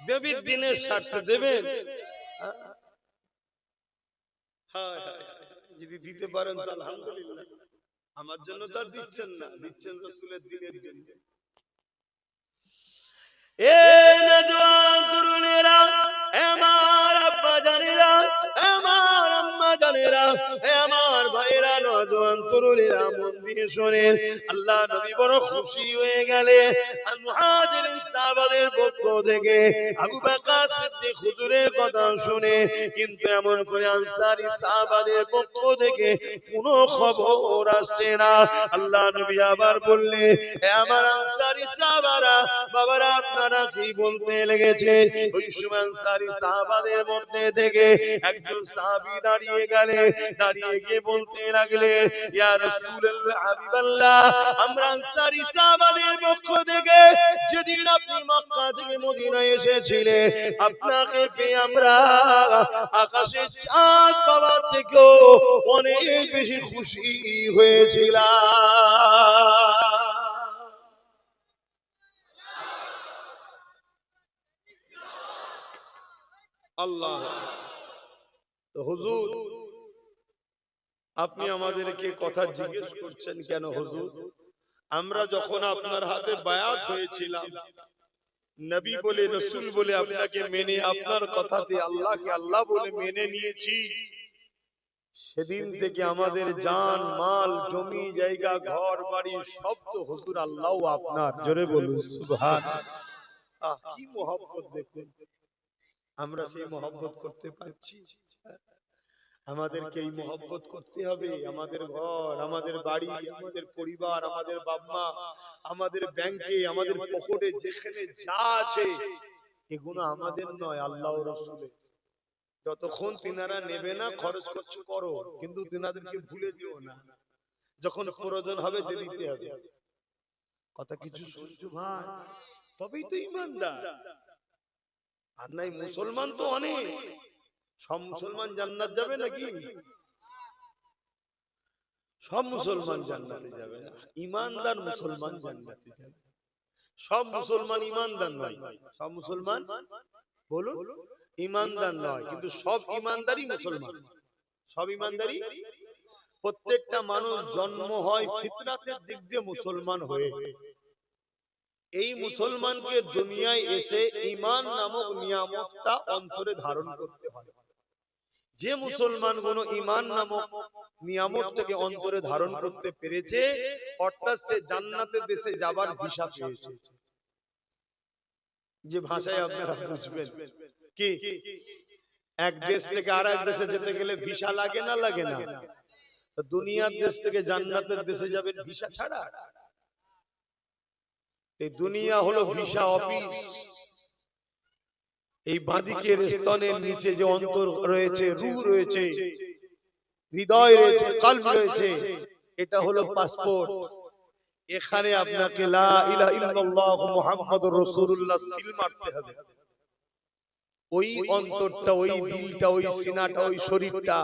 নবীর দিনের স্বার্থে দেবেন? হ্যাঁ, যদি দিতে পারেন তো আলহামদুলিল্লাহ, আমার জন্য তো আর দিচ্ছেন না, দিচ্ছেন রাসূলের দিনের জন্য। এ নওজোয়ান তরুণেরা, আমার আব্বা জানেরা, আমার আম্মা জানেরা, আমার ভাইরা, নওজোয়ান তরুণেরা মন দিয়ে শোনেন। আল্লাহ নবী বড় খুশি হয়ে গেলেন। মুহাজিরিন সাহাবাদের পক্ষ থেকে আবু বকর সিদ্দিক হুজুরের কথা শুনে, কিন্তু এমন করে আনসারী সাহাবাদের পক্ষ থেকে কোনো খবর আসছে না। আল্লাহ নবী আবার বললেন, হে আমার আনসারী সাহাবারা, বাবারা আপনারা কি বলতে লেগেছে? ওই সময় আনসারী সাহাবাদের মধ্যে থেকে একজন সাহাবী দাঁড়িয়ে গেলেন, দাঁড়িয়ে গিয়ে বলতে লাগলেন, ইয়া রাসূলুল্লাহ হাবিবাল্লাহ, আমরা আনসারী সাহাবাদের পক্ষ থেকে যেদিন আপনি মক্কা থেকে মদিনায় এসেছিলেন, আপনাকে পেয়ে আমরা আকাশের চাঁদ পাওয়ার থেকেও অনেক বেশি খুশি হয়েছিলাম। আল্লাহ, হুজুর আপনি আমাদেরকে কথা জিজ্ঞেস করছেন কেন? হুজুর আমরা যখন আপনার হাতে বায়াত হয়েছিলাম, নবী বলে রাসূল বলে আপনাকে মেনে, আপনার কথাতে আল্লাহকে আল্লাহ বলে মেনে নিয়েছি, সেদিন থেকে আমাদের জান মাল জমি জায়গা ঘর বাড়ি সব তো হুজুর আল্লাহ আপনার। জোরে বলুন সুবহানাল্লাহ। কি মহব্বত দেখুন, আমরা সেই মহব্বত করতে পারছি? আমাদেরকে এই মহব্বত করতে হবে। আমাদের ঘর, আমাদের বাড়ি, আমাদের পরিবার, আমাদের বাবা মা, আমাদের ব্যাংকে, আমাদের পকেটে যেখানে যা আছে এগুলো আমাদের নয়, আল্লাহ ও রাসূলের। যতক্ষণ তিনারা নেবে না খরচ করছো করো, কিন্তু তিনাদেরকে ভুলে যেও না। যখন প্রয়োজন হবে দিয়ে দিতে হবে। কথা কিছু শুনছো ভাই? তবেই তো ঈমানদার। আর নাই মুসলমান তো অনেক। সব মুসলমান জান্নাত যাবে নাকি? সব মুসলমান জান্নাতে যাবে না, ঈমানদার মুসলমান জান্নাতে যাবে। সব মুসলমান ঈমানদার নয়। সব মুসলমান বলুন ঈমানদার নয়, কিন্তু সব ঈমানদারই মুসলমান। সব ঈমানদারই। প্রত্যেকটা মানুষ জন্ম হয় ফিতরাতের দিক দিয়ে মুসলমান হয়ে। এই মুসলমানকে দুনিয়ায় এসে ঈমান নামক নিয়ামতটা অন্তরে ধারণ করতে হয়। যে মুসলমানগুলো ঈমান নামক নিয়ামতটাকে অন্তরে ধারণ করতে পেরেছে, অর্থাৎ সে জান্নাতের দেশে যাবার ভিসা পেয়েছে। যে ভাষায় আপনারা বুঝবেন কি, এক দেশ থেকে আরেক দেশে যেতে গেলে ভিসা লাগে না লাগে না? তো দুনিয়ার দেশ থেকে জান্নাতের দেশে যাবেন ভিসা ছাড়া? এই দুনিয়া হলো ভিসা অফিস। এই বাঁদিকের স্তনের নিচে যে অন্তর রয়েছে, রূহ রয়েছে, হৃদয় রয়েছে, কলব রয়েছে, এটা হলো পাসপোর্ট। এখানে আপনাকে লা ইলাহা ইল্লাল্লাহ মুহাম্মাদুর রাসূলুল্লাহ সিল মারতে হবে। ওই অন্তরটা, ওই দিলটা, ওই সিনাটা, ওই শরীরটা,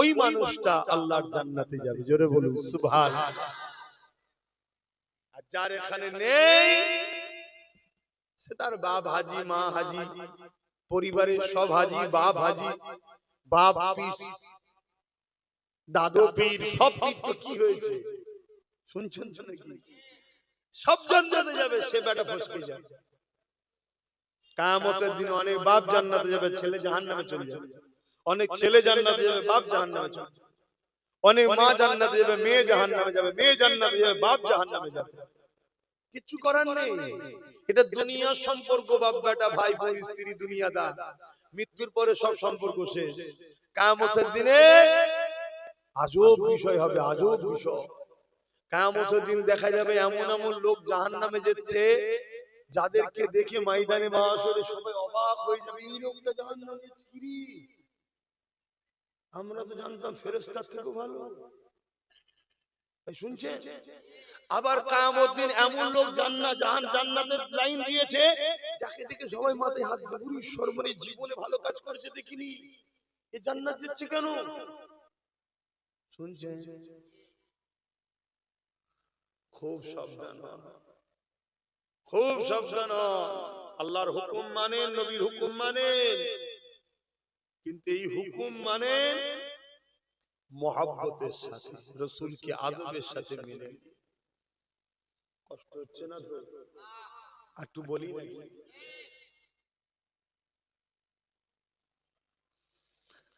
ওই মানুষটা আল্লাহর জান্নাতে যাবে। জোরে বলুন সুবহানাল্লাহ। আর যার এখানে নেই, সে তার বাপ হাজি, মা হাজি, পরিবারের সব হাজি, বাপ হাজি, বাপ পীর, দাদু পীর, সব পীর তো কি হয়েছে শুনছেন তো নাকি? সব জান্নাতে যাবে, সে বেটা ফসকে যাবে। কিয়ামতের দিন অনেক বাপ জান্নাতে যাবে, ছেলে জাহান্নামে চলে যাবে। অনেক ছেলে জান্নাতে যাবে, বাপ জাহান্নামে চলে যাবে। অনেক মা জান্নাতে যাবে, মেয়ে জাহান্নামে যাবে। মেয়ে জান্নাতে যাবে, বাপ জাহান্নামে যাবে। কিছু করার নেই। এটা দুনিয়ার সম্পর্ক, বাপ বেটা, ভাই বোন, স্ত্রী, দুনিয়াদার। মৃত্যুর পরে সব সম্পর্ক শেষ। কিয়ামতের দিনে আজব বিষয় হবে, আজব বিষয়। কিয়ামতের দিন দেখা যাবে এমন এমন লোক জাহান্নামে যাচ্ছে, যাদেরকে দেখে ময়দানে মাহশরে সবাই অবাক হয়ে যাবে, এই লোকটা জাহান্নামে যাচ্ছে কি রে? আমরা তো জানতাম ফেরেশতার থেকে ভালো। শুনছেন? আবার কিয়ামত দিন এমন লোক জান্নাতের লাইন দিয়েছে, যাকে দেখে সবাই মাথায় হাত দিয়ে বলি, সর্বনে জীবনে ভালো কাজ করেছে দেখিনি, এ জান্নাত যাচ্ছে কেন? শুনছেন? খুব সাবধান হন, খুব সাবধান হন। আল্লাহর হুকুম মানেন, নবীর হুকুম মানেন, কিন্তু এই হুকুম মানেন মহব্বতের সাথে, রাসূলকে আদবের সাথে মেনে। কষ্ট হচ্ছে না তো? একটু বলি নাকি?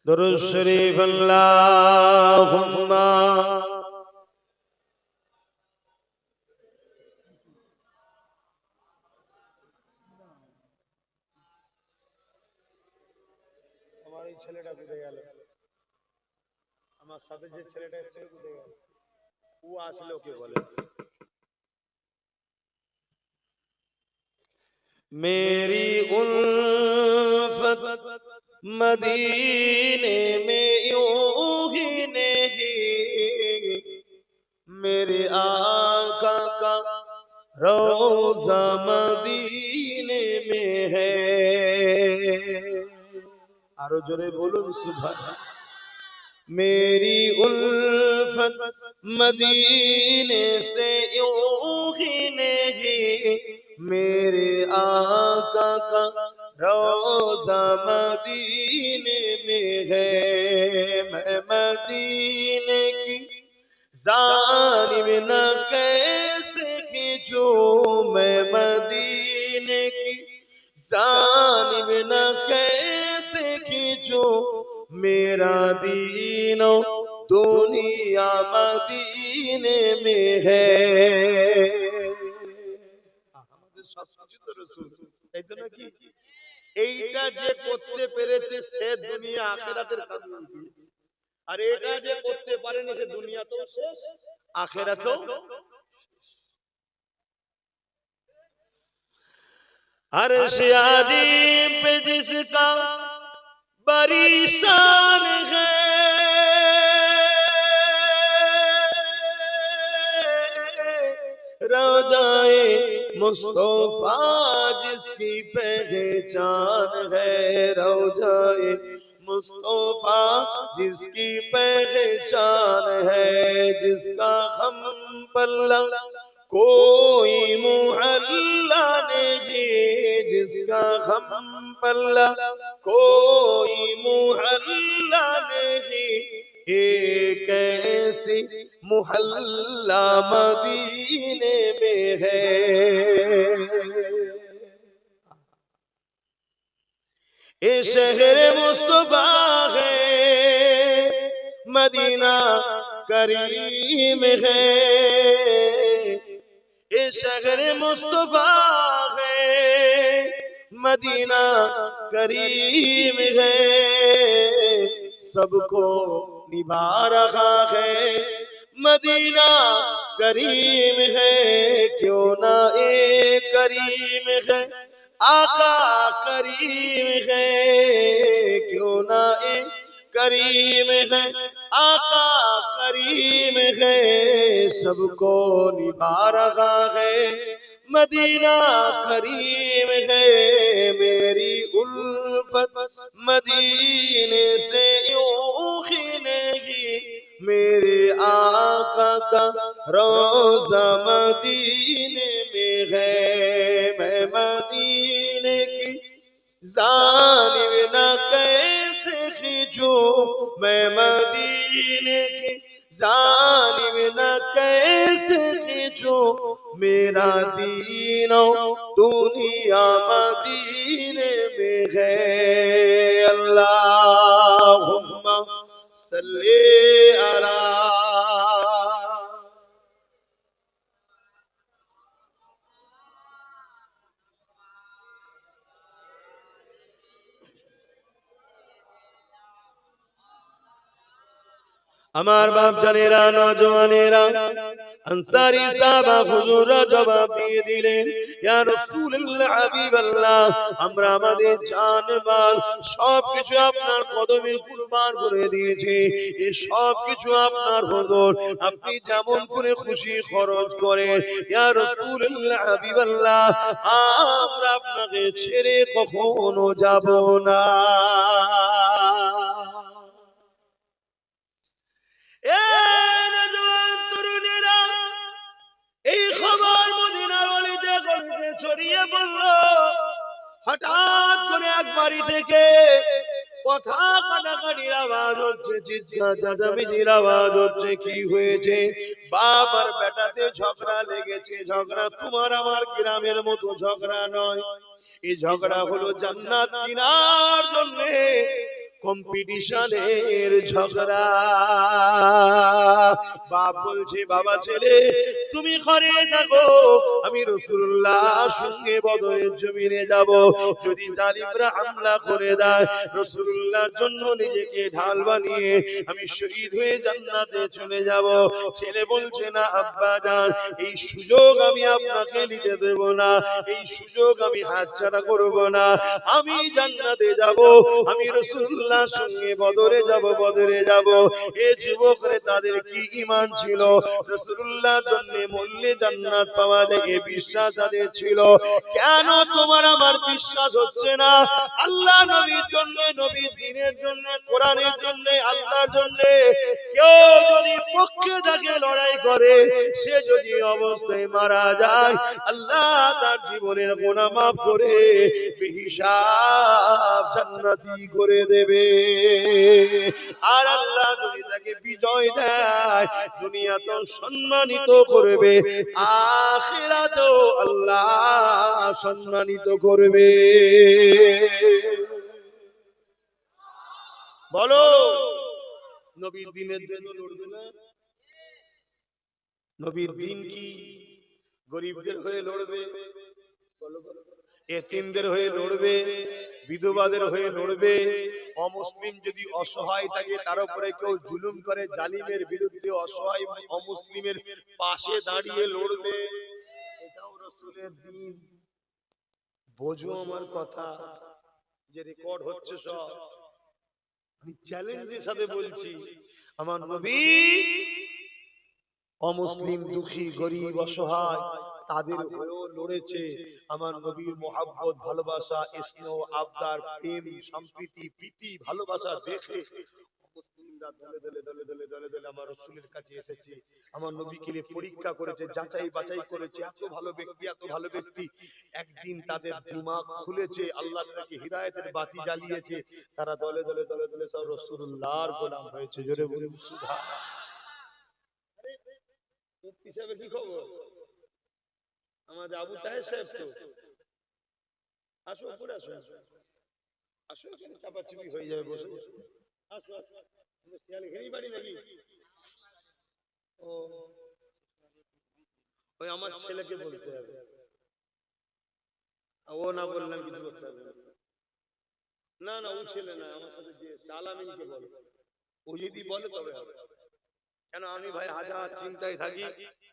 দরুদ শরীফ আল্লাহুম্মা আমার এই ছেলেটা কোথায় গেল? আমার সাথে যে ছেলেটা এসেছিল কোথায় গেল? ও আসলে ওকে বলে। मेरी उल्फत मदीने में यूं ही नहीं, मेरे आका का रोज़ा मदीने में है। आरो जोरे बोलूं सुभान। मेरी उल्फत मदीने से यूं ही नहीं, मेरे आका का रोज़ा मदीने में है। मैं मदीने की जानिब न कैसे खींचूं, मैं मदीने की जानिब न कैसे खींचूं, मेरा दीनो दुनिया मदीने में है। আমাদের সবকিছু তো রাসূল, তাই তো নাকি? এইটা যে করতে পেরেছে সে দুনিয়া আখিরাতের কামিয়াবি পেয়েছে। আর এটা যে করতে পারেনি সে দুনিয়াতেও শেষ, আখিরাতেও। अर्श आज़ीम पे जिसका बड़ी शान है, रोज़ाए मुस्तफा जिसकी पहचान है, रोज़ाए मुस्तफा जिसकी पहचान है, जिसका हम पल्ला कोई मुहल्ला नहीं, जिसका हम पल्ला कोई मुहल्ला नहीं, एक ऐसी मुहल्ला मदीने में है। ये शहर मुस्तफा है, मदीना करीम है, ये शहर मुस्तफा है, मदीना करीम है, सबको निभा रहा है, मदीना करीम है, क्यों ना एक करीम है, आका करीम है, क्यों ना एक करीम है, आका करीम है, सबको निभा रहा है, मदीना करीम है, मेरी उल्फत मदीने से यूं ही नहीं, मेरे आका का रोज़ा मदीने में है, मैं मदीने की जानिब न कैसे खींचूं, मैं मदीने की जानिब न कैसे खींचूं, मेरा दीनो दुनिया मदीने में है। अल्लाहुम्मा सल्ली अला। আমার বাপ জানেরা, নওজওয়ানেরা, আনসারী সাহাবা হুজুররা জবাব দিয়ে দিলেন, ইয়া রাসূলুল্লাহ, হাবিবাল্লাহ, আমরা আমাদের জান মাল সবকিছু আপনার কদমে কুরবান করে দিয়েছি, এই সবকিছু আপনার হুজুর, আপনি যেমন করে খুশি খরচ করেন, ইয়া রাসূলুল্লাহ, হাবিবাল্লাহ, আমরা আপনাকে ছেড়ে কখনো যাব না। এই খবর মদিনার অলিতে গলিতে ছড়িয়ে পড়ল। হঠাৎ করে এক বাড়ি থেকে কথা কাটাকাটির আওয়াজ হচ্ছে, চিৎকার চেঁচামেচির আওয়াজ হচ্ছে। কি হয়েছে? বাপ আর বেটাতে ঝগড়া লেগেছে। ঝগড়া তোমার আমার গ্রামের মতো ঝগড়া নয়, এই ঝগড়া হলো জান্নাত কিনার জন্য কম্পিটিশনের ঝগড়া। বাপ বলছে, বাবা ছেলে তুমি ঘরে থাকো, আমি রাসূলুল্লাহ সঙ্গে বদরের জমিনে যাব। যদি জালিমরা হামলা করে দেয়, রাসূলুল্লাহর জন্য নিজেকে ঢাল বানিয়ে আমি শহীদ হয়ে জান্নাতে চলে যাব। ছেলে বলছে, না আব্বা জান, এই সুযোগ আমি আপনাকে নিতে দেব না, এই সুযোগ আমি হাতছাড়া করব না। আমি জান্নাতে যাব, আমি রাসূলুল্লাহ সঙ্গে বদরে যাব, বদরে যাব। এই যুবকরে তাদের কি ঈমান ছিল, রাসূলুল্লাহর জন্য মরলে জান্নাত পাওয়া যায় এই বিশ্বাস তাদের ছিল। কেন তোমার আমার বিশ্বাস হচ্ছে না? আল্লাহ নবীর জন্য, নবীর দ্বীনের জন্য, কোরআনের জন্য, আল্লাহর জন্য কেউ যদি পক্ষে থাকে লড়াই করে, সে যদি অবস্থায় মারা যায়, আল্লাহ তার জীবনের গুনাহ মাফ করে বেহিসাব জান্নাতি করে দেবে। আর আল্লাহ যদি তাকে বিজয় দেয়, দুনিয়া তো সম্মানিত করবে, আখিরাতেও আল্লাহ সম্মানিত করবে। বলো, নবীর দ্বীনের জন্য লড়বে না? নবীর দ্বীন কি গরিবদের হয়ে লড়বে? বলো বলো। এতিমদের হয়ে লড়বে, বিধবাদের হয়ে লড়বে, অমুসলিম যদি অসহায় থাকে তার উপরে কেউ জুলুম করে জালিমের বিরুদ্ধে অসহায় অমুসলিমের পাশে দাঁড়িয়ে লড়বে। এটাও রাসূলের দ্বীন। বোঝো আমার কথা, যে রেকর্ড হচ্ছে সব। আমি চ্যালেঞ্জের সাথে বলছি, আমার নবী অমুসলিম দুঃখী গরিব অসহায় তাদের হয়েও লড়েছে। আমার নবীর মহব্বত ভালোবাসা স্নেহ আবদার প্রেম সম্প্রীতি প্রীতি ভালোবাসা দেখে মুসলিমরা দলে দলে দলে দলে দলে দলে আমার রাসূলের কাছে এসেছে। আমার নবীকে নিয়ে পরীক্ষা করেছে, যাচাই বাছাই করেছে, এত ভালো ব্যক্তি এত ভালো ব্যক্তি। একদিন তাদের দিমাগ খুলেছে, আল্লাহ তাদেরকে হিদায়াতের বাতি জ্বালিয়েছে, তারা দলে দলে দলে দলে সব রাসূলুল্লাহর গোলাম হয়েছে। জোরে বলুন সুবহানাল্লাহ। মুফতি সাহেবের কি খবর? আমাদের আবু তাহের সাহেব তো আসো, উপরে আসো, আসো, এখানে চাপাচুপি হয়ে যাবে, বসে আসো আসো। শিয়ালে ঘেরেই বাড়ি নাকি? ও, ওই আমার ছেলেকে বলতে হবে, ও না বললাম কিছু করতে হবে না। না ও ছেলে না, আমার সাথে যে সালামিনকে বলে, ও যদি বলে তবে হবে। কেন আমি ভাই হাজার চিন্তায় থাকি,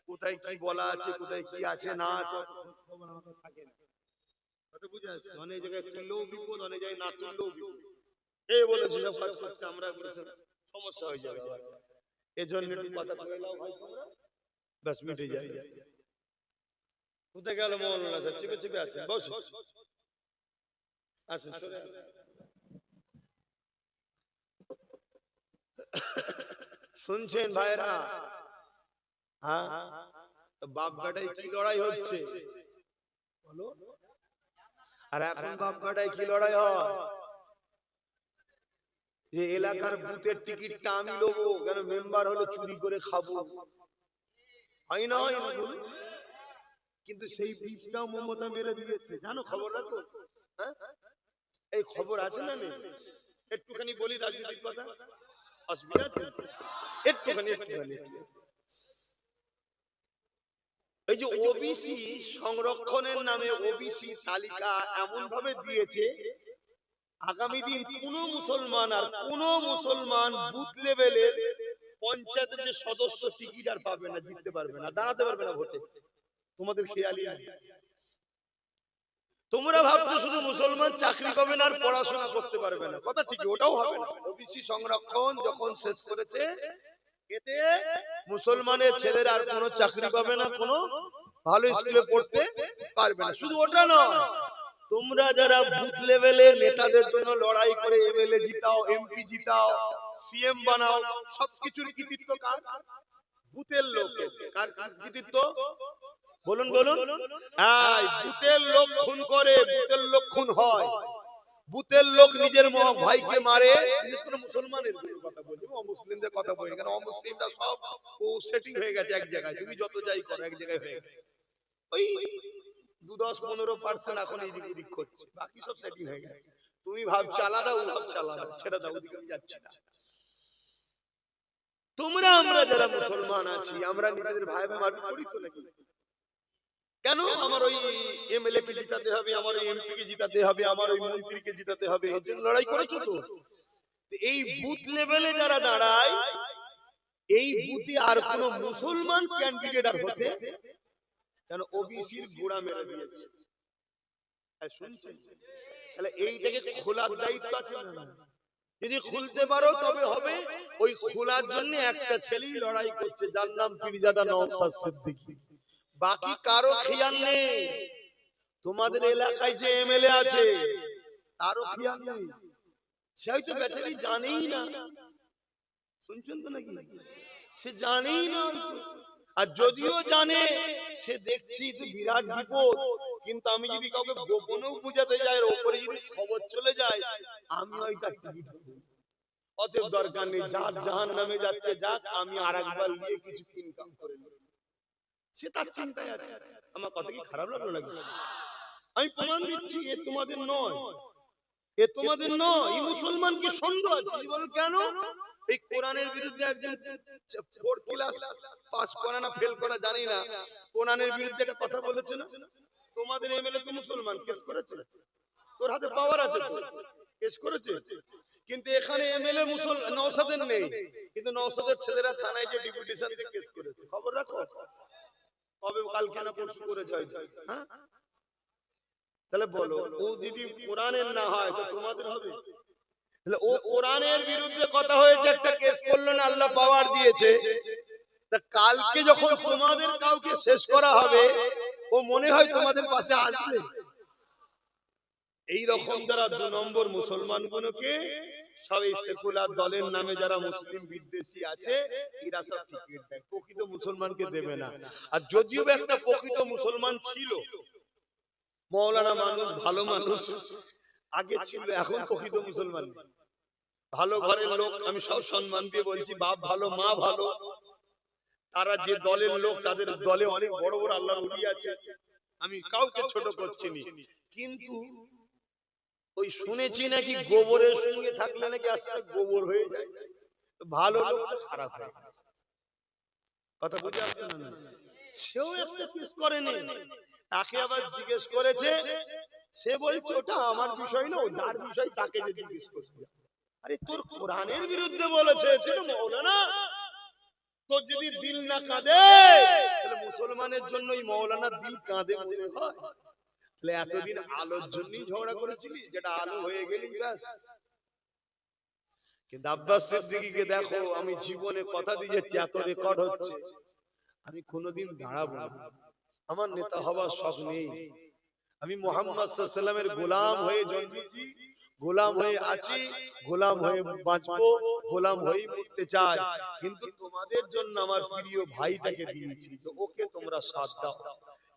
কোথায় কি বলা আছে, কোথায় কি আছে না আছে খবর আমাকে থাকে না। কথা বুঝে আসছে? অনেক জায়গায় তুললেও বিপদ, অনেক জায়গায় না তুললেও বিপদ। এই বলেছি সব কাজ করতে আমরা সমস্যা হয়ে যাবে। এজন্য একটু কথা কয়ে নাও ভাই তোমরা, ব্যাস মিটে যায়। কোথায় গেল মৌলানা সাহেব? চেপে চেপে আসেন, বসুন আসেন, সরে আসেন। শুনছেন ভাইরা? হ্যাঁ, বাপ বেটায় কি লড়াই হচ্ছে বলো? আর এখন বাপ বেটায় কি লড়াই হয়? যে এলাকার বুথের টিকিটটা আমি নেবো, কেন মেম্বার হলে চুরি করে খাবো, হয় না? হয় না? কিন্তু সেই বীজটাও মমতা মেরে দিয়েছে, জানো? খবর রাখো, হ্যাঁ এই খবর আছে না নেই? একটুখানি বলি রাজনীতির কথা, অসুবিধা একটুখানি একটুখানি। এই যে ওবিসি সংরক্ষণের নামে ওবিসি তালিকা এমন ভাবে দিয়েছে, আগামী দিন কোন মুসলমান আর কোন মুসলমান বুথ লেভেলের পঞ্চায়েতের যে সদস্য টিকিট আর পাবে না, জিততে পারবে না, দাঁড়াতে পারবে না ভোটে। তোমাদের খেয়ালই নেই। তোমরা ভাবছো শুধু মুসলমান চাকরি পাবে না আর পড়াশোনা করতে পারবে না, কথা ঠিক, ওটাও হবে না। ওবিসি সংরক্ষণ যখন শেষ করেছে, এতে মুসলমানের ছেলেরা আর কোনো চাকরি পাবে না, কোনো ভালো স্কুলে পড়তে পারবে না। শুধু ওটা নয়, তোমরা যারা বুথ লেভেলের নেতাদের জন্য লড়াই করে এমএলএ জিতাও, এমপি জিতাও, সিএম বানাও, সবকিছুর কৃতিত্ব কার? বুথের লোকের। কার কৃতিত্ব? বলুন বলুন। এই বুথের লোক খুন করে, বুথের লোক খুন হয়, বুথের লোক নিজের ভাইকে মারে, বিশেষ করে মুসলমানের কথা বলছি, অমুসলিমদের কথা বলি কেন, অমুসলিমরা সব ও সেটিং হয়ে গেছে এক জায়গায়, তুমি যত যাই করো এক জায়গায় হয়ে গেছে। ওই 10-15% এখন এইদিক ওদিক করছে, বাকি সব সেটিং হয়ে গেছে। তুমি ভাবছো আলাদা, ও ভাবছো আলাদা, ছেড়ে দাও, ওদিকে আমি যাচ্ছি না। তোমরা আমরা যারা মুসলমান আছি, আমরা নিজেদের ভাই ভাই মারপিট করি তো নাকি? কেন আমার ওই এমএলএ কে জিতাতে হবে, আমার ওই এমপি কে জিতাতে হবে, আমার ওই মন্ত্রীকে জিতাতে হবে, এর জন্য লড়াই করেছো তো। এই বুথ লেভেলে যারা দাঁড়ায়, এই বুথে আর কোন মুসলমান ক্যান্ডিডেট আর হতে, কেন ওবিসির গোড়া মেরে দিয়েছে। শুনছেন? তাহলে এইটাকে খোলার দায়িত্ব আছে না? যদি খুলতে পারো তবে হবে। ওই খোলার জন্য একটা ছেলেই লড়াই করছে, যার নাম পীরজাদা নওশাদ সিদ্দিকী। বাকি কারো খেয়াল নেই। তোমাদের এলাকায় যে এমএলএ আছে তারও খেয়াল নেই, সে হয়তো বেচারি জানেই না। শুনছেন তো নাকি? সে জানেই না, আর যদিও জানে সে দেখছি বিরাট বিপদ। কিন্তু আমি যদি কাউকে গোপনেও বুঝাতে যাই, ওপরে যদি খবর চলে যায়, আমি হয়তো টিকিট পাবো। অতএব দরকার নেই, যার জাহান্নামে যাচ্ছে যাক, আমি আরেকবার নিয়ে কিছু ইনকাম করে নেব, সে তার চিন্তায় আছে। আমার কথা কি খারাপ লাগলো নাকি? আমি প্রমাণ দিচ্ছি, এ তোমাদের নয়, এ তোমাদের নয়। এই মুসলমান কি সন্দেহ আছে? বলো কেন? এই কোরআনের বিরুদ্ধে একজন 4 ক্লাস পাস করা না ফেল করা জানি না, কোরআনের বিরুদ্ধে একটা কথা বলেছে না, তোমাদের এমএলএ তো মুসলমান, কেস করেছে, তোর হাতে পাওয়ার আছে তো, কেস করেছে। কিন্তু এখানে এমএলএ মুসলমান নওশাদের নেই, কিন্তু নওশাদের ছেলেরা থানায় যে ডেপুটেশন দিয়ে কেস করেছে, খবর রাখো। কবে, কালকে না পরশু করেছে হয়তো। হ্যাঁ, তাহলে বলো, ও যদি কোরআনের না হয় তো তোমাদের হবে? তাহলে ও কোরআনের বিরুদ্ধে কথা হয়েছে, একটা কেস করলো না, আল্লাহ পাওয়ার দিয়েছে। তা কালকে যখন তোমাদের কাউকে শেষ করা হবে, ও মনে হয় তোমাদের পাশে আসবে? এই রকম যারা 2 নম্বর মুসলমান গুলোকে সব এই সেকুলার দলের নামে যারা মুসলিম বিদ্বেষী আছে, এরা সব টিকিট দেয়, প্রকৃত মুসলমানকে দেবে না। আর যদিও একটা প্রকৃত মুসলমান ছিল, মৌলানা মানুষ, ভালো মানুষ আগে ছিল, এখন প্রকৃত মুসলমান নেই। ভালো ঘরের লোক, আমি সব সম্মান দিয়ে বলছি, বাপ ভালো মা ভালো, তারা যে দলের লোক, তাদের দলে অনেক বড় বড় আল্লাহর ওলি আছে, আমি কাউকে ছোট করছি না। কিন্তু ওই শুনেছি নাকি গোবরের সঙ্গে থাকলে নাকি আস্তে আস্তে গোবর হয়ে যায়, ভালো লোকটা খারাপ হয়ে গেছে। কথা বুঝে আসছে না? সেও একটা কেস করেনি, তাকে আবার জিজ্ঞেস করেছে, সে বলছে ওটা আমার বিষয় না, ও যার বিষয় তাকে যে জিজ্ঞেস করতে। আরে তোর কোরআনের বিরুদ্ধে বলেছে, তুই মৌলানা, তোর যদি দিল না কাঁদে, তাহলে মুসলমানের জন্য ওই মৌলানা দিল কাঁদে মনে হয়? তাহলে এতদিন আলোর জন্যই ঝগড়া করেছিলি, যেটা আলো হয়ে গেলি ব্যাস। কিন্তু আব্বাস সিদ্দিকীকে দেখো, আমি জীবনে কথা দিয়েছি, এত রেকর্ড হচ্ছে, আমি কোনোদিন দাঁড়াবো না, আমার নেতা হওয়ার শখ নেই। আমি মুহাম্মদ সাল্লাল্লাহু আলাইহি ওয়াসাল্লামের গোলাম হয়ে জন্মেছি, গোলাম হয়ে আছি, গোলাম হয়ে বাঁচবো, গোলাম হয়ে মরতে চাই। কিন্তু তোমাদের জন্য আমার প্রিয় ভাইটাকে দিয়েছি, তো ওকে তোমরা সাথ দাও।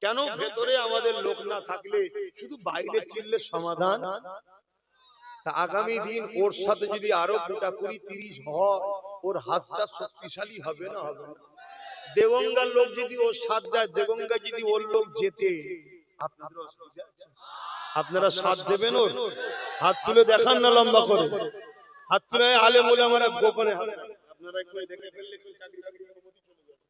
কেন? ভেতরে আমাদের লোক না থাকলে শুধু বাইরে চিল্লে সমাধান। তা আগামী দিন ওর সাথে যদি আরো 20-30 হয়, ওর হাতটা শক্তিশালী হবে না? হবে না? দেগঙ্গার লোক যদি ওর সাথ দেয়, দেগঙ্গা যদি ওর লোক যেতে, আপনাদের অসুবিধা আছে? আপনারা সাথ দেবেন ওর? হাত তুলে দেখান না, লম্বা করে হাত তুলে। আলেম ওলামারা গোপনে, আপনারা একটু দেখে ফেললে একটু চাকরি বাকরি অনুমতি চলে যাবে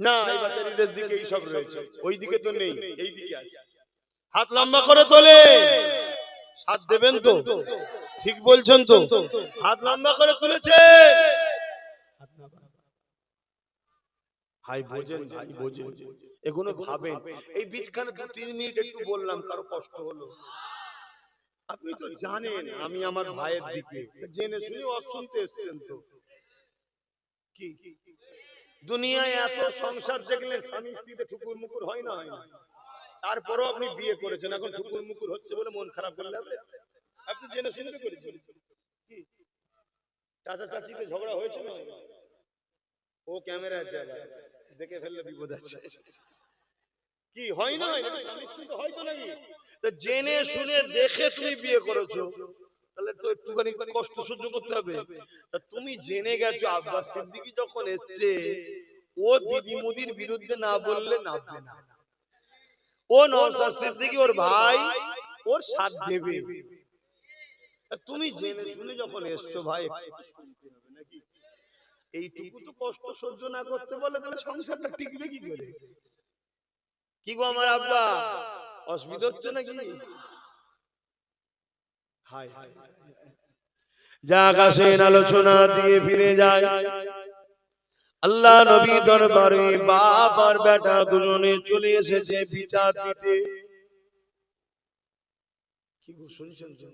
না। এই বাচ্চাদের দিকে এই সব রয়েছে, ওই দিকে তো নেই, এই দিকে আছে। হাত লম্বা করে তোলে, সাথ দেবেন তো? ঠিক বলছেন তো? হাত লম্বা করে তুলেছে, ভাই বোঝেন, ভাই বোঝেন, এগুলো ভাবেন। এই বীজখানে 2-3 মিনিট একটু বললাম, কারো কষ্ট হলো? আপনি তো জানেন আমি আমার ভাইয়ের দিকে, জেনে শুনে অশুনতে এসেছেন তো কি? দুনিয়ায় এত সংসার দেখলেন, স্বামী স্ত্রীতে ঠুকুর মুকুর হয় না? হয় না? তারপরও আপনি বিয়ে করেছেন, এখন ঠুকুর মুকুর হচ্ছে বলে মন খারাপ করলে হবে? আপনি জেনে শুনে করেছেন কি? চাচা চাচিতে ঝগড়া হয়েছে না? ও ক্যামেরা আছে, আবার দেখে ফেললে বিপদ আছে। কি হয় না? হয় না? স্বামী স্ত্রী তো হয়তো নাকি? তো জেনে শুনে দেখে তুমি বিয়ে করেছো, তাহলে তো একটুখানি কষ্ট সহ্য করতে হবে। তা তুমি জেনে গেছো আব্বাস সিদ্দিকী যখন এসছে, ও দিদি মুদির বিরুদ্ধে না বললে নামবে না। ও নওশাদ সিদ্দিকী ওর ভাই, ওর সাথ দেবে। তুমি জেনে শুনে যখন এসছো ভাই, শুনতে হবে নাকি? এইটুকু তো কষ্ট সহ্য না করতে বলে, তাহলে সংসারটা টিকবে কি করে? কি গো আমার আব্বা, অসুবিধা হচ্ছে নাকি? হায় হায়, যাক আসেন আলোচনা দিয়ে ফিরে যায়। আল্লাহ নবী দরবারে বাপ আর বেটা দুজনে চলে এসেছে বিচার দিতে। কি গো শুনছেন তো?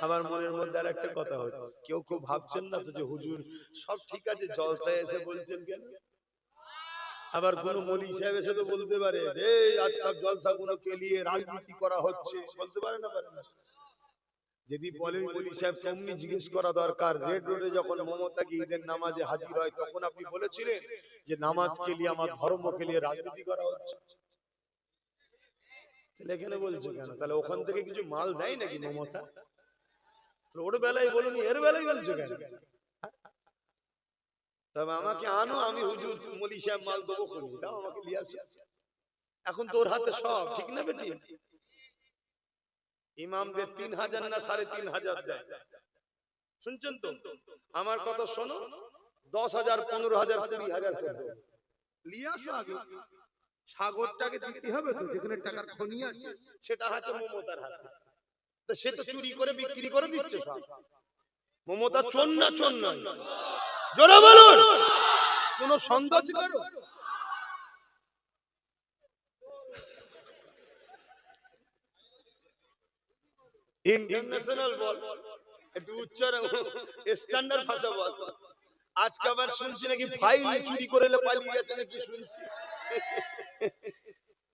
আমার মনের মধ্যে আর একটা কথা হচ্ছে, কেউ কেউ ভাবছেন না তো যে হুজুর সব ঠিক আছে, জলসায় এসে বলছেন কেন? আবার কোন মলি সাহেব এসে তো বলতে পারে যে আজকাল জলসা গুলোকে নিয়ে রাজনীতি করা হচ্ছে, বলতে পারে না? পারে না? যদি বলেন মলি সাহেব, তেমনি জিজ্ঞেস করা দরকার, রেড রোডে যখন মমতা কি ঈদের নামাজে হাজির হয়, তখন আপনি বলেছিলেন যে নামাজকে নিয়ে, আমার ধর্মকে নিয়ে রাজনীতি করা হচ্ছে? তাহলে এখানে বলছে কেন? তাহলে ওখান থেকে কিছু মাল দেয় নাকি মমতা? ওর বেলায় বলুন, এর বেলায় বলছে কেন? তবে আমাকে আনো, আমি হুজুর মলি সাহেব মাল দেবো, খুনি দাও আমাকে নিয়ে আসো। এখন তোর হাতে সব, ঠিক না বেটি? ইমামদের 3000 না 3500 দেয়, শুনছেন তো? আমার কথা শোনো, 10,000, 15,000, 20,000 করে নিয়ে আসো আগে, সাগরটাকে দিতে হবে তো, যেখানে টাকার খনি আছে সেটা আছে মমতার হাতে। তো সে তো চুরি করে বিক্রি করে দিচ্ছে সব। মমতা চোর না? চোর নয়? জোরে বলুন, কোন সন্দেহ আছে কারো? ইন্টারন্যাশনাল বল, একটু উচ্চারণ স্ট্যান্ডার্ড ভাষা বল। আজকে আবার শুনছি নাকি ফাইল চুরি করে পালিয়ে গেছে নাকি শুনছি।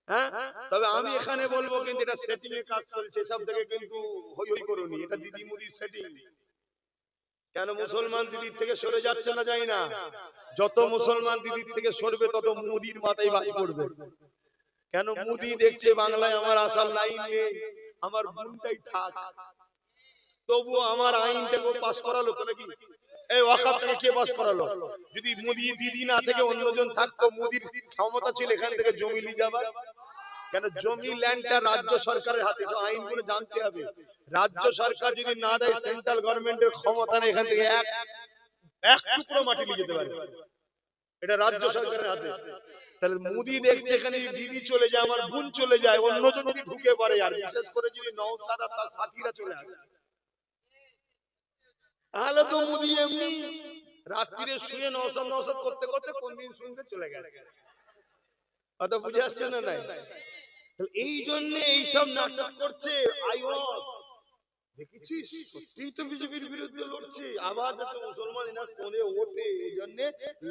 হ্যাঁ, তবে আমি এখানে বলবো কিন্তু এটা সেটিং এ কাজ চলছে, সব থেকে কিন্তু হই হই করুনি, এটা দিদি মুদির সেটিং। কেন মুসলমান দিদির থেকে সরে যাচ্ছে না? যাই না? যত মুসলমান দিদির থেকে সরবে তত মুদির মাথায় বাজ পড়বে। কেন মুদি দেখছে বাংলায় আমার আসার লাইন নেই, আমার বোনটাই থাক, তবুও আমার আইনটাকে পাস করালো তো নাকি? এই ওয়াকাফটাকে কে পাস করালো? যদি মুদি দিদি না থেকে অন্যজন থাকতো, মুদির ক্ষমতা ছিল এখান থেকে জমি নিয়ে যাবার। কেন জমি ল্যান্ডটা রাজ্য সরকারের হাতে, আইনগুলো জানতে হবে। রাজ্য সরকার যদি না দেয়, সেন্ট্রাল গভর্নমেন্টের ক্ষমতা নেই এখান থেকে এক টুকরো মাটি নিয়ে যেতে পারে, এটা রাজ্য সরকারের হাতে। তাহলে মুদি দেখছে এখানে দিদি চলে যায়, আমার বোন চলে যায়, অন্যজন যদি ঢুকে পড়ে, আর বিশেষ করে যদি নওশাদ আর তার সাথীরা চলে আসে, তাহলে তো মুদি এমনি রাত্রিরে শুয়ে নওশাদ নওশাদ করতে করতে কোন দিন শুনতে চলে গেছে। অত বুঝে আসছে না? নাই? এই জন্য এইসব নাটক করছে। আইওয়াস দেখেছিস, সত্যিই তো বিজেপির বিরুদ্ধে লড়ছে, আবার যাতে মুসলমান এরা কোণে ওঠে, এই জন্য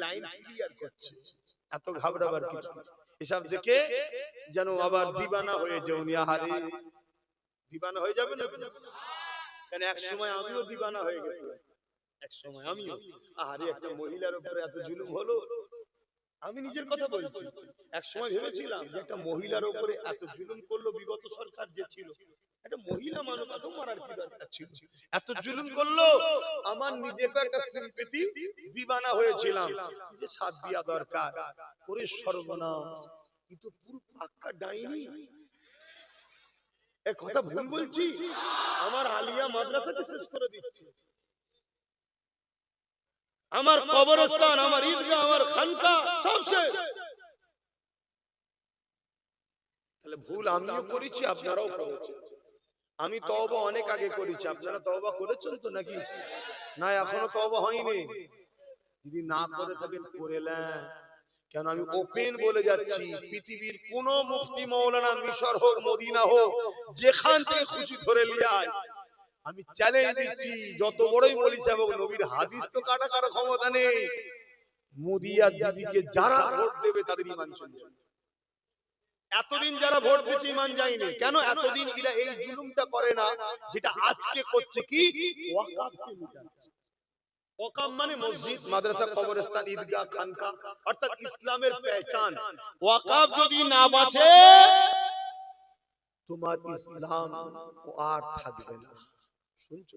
লাইন ক্লিয়ার করছে। এত ঘাবড়াবার কিছু, এসব দেখে যেন আবার দিবানা হয়ে যাও। আহারে, দিবানা হয়ে যাবে না? কেন এক সময় আমিও দিবানা হয়ে গেছিলাম, এক সময় আমিও। আহারে, একটা মহিলার উপরে এত জুলুম হলো। আমি নিজের কথা বলছি, এক সময় ভেবেছিলাম যে একটা মহিলার উপরে এত জুলুম করলো বিগত সরকার যে ছিল, একটা মহিলা মানুষ এত মারার কি দরকার ছিল? এত জুলুম করলো, আমার নিজেকে একটা সিম্পেথি দিবানা হয়েছিলাম যে সাথ দিয়া দরকার। ওরে সর্বনাশ, কিন্তু পুরো পাক্কা ডাইনি। এ কথা ভুল বলছি? আমার আলিয়া মাদ্রাসাকে শেষ করে দিচ্ছে, আমার কবরস্থান, আমার ঈদগাহ, আমার খানকা সব শেষ। তাহলে ভুল আমিও করেছি, আপনারাও করেছেন। আমি তওবা অনেক আগে করেছি, আপনারা তওবা করেছেন তো নাকি? না, এখনো তওবা হয়নি। যদি না করে থাকেন করে নেন। কেন আমি ওপেন বলে যাচ্ছি, পৃথিবীর কোন মুফতি মাওলানা মিশর হোক, মদিনা হোক, যেখান থেকে খুশি ধরে নিয়ে আয়, আমি চ্যালেঞ্জ দিচ্ছি, যত বড়ই বলিস এবং নবীর হাদিস তো কাটা কারো ক্ষমতা নেই, মুদিয়া দিদিকে যারা ভোট দেবে তাদের ঈমান চলে যাবে। এতদিন যারা ভোট দিচ্ছে ঈমান যায়নি কেন? এতদিন এরা এই জুলুমটা করে না যেটা আজকে করছে। কি? ওয়াকাফকে মিটানো। ওয়াকাফ মানে মসজিদ, মাদ্রাসা, কবরস্থান, ঈদগাহ, খানকা, অর্থাৎ ইসলামের পেহচান। ওয়াকাফ যদি না বাঁচে, তোমার ইসলাম আর থাকবে না। শুনছো?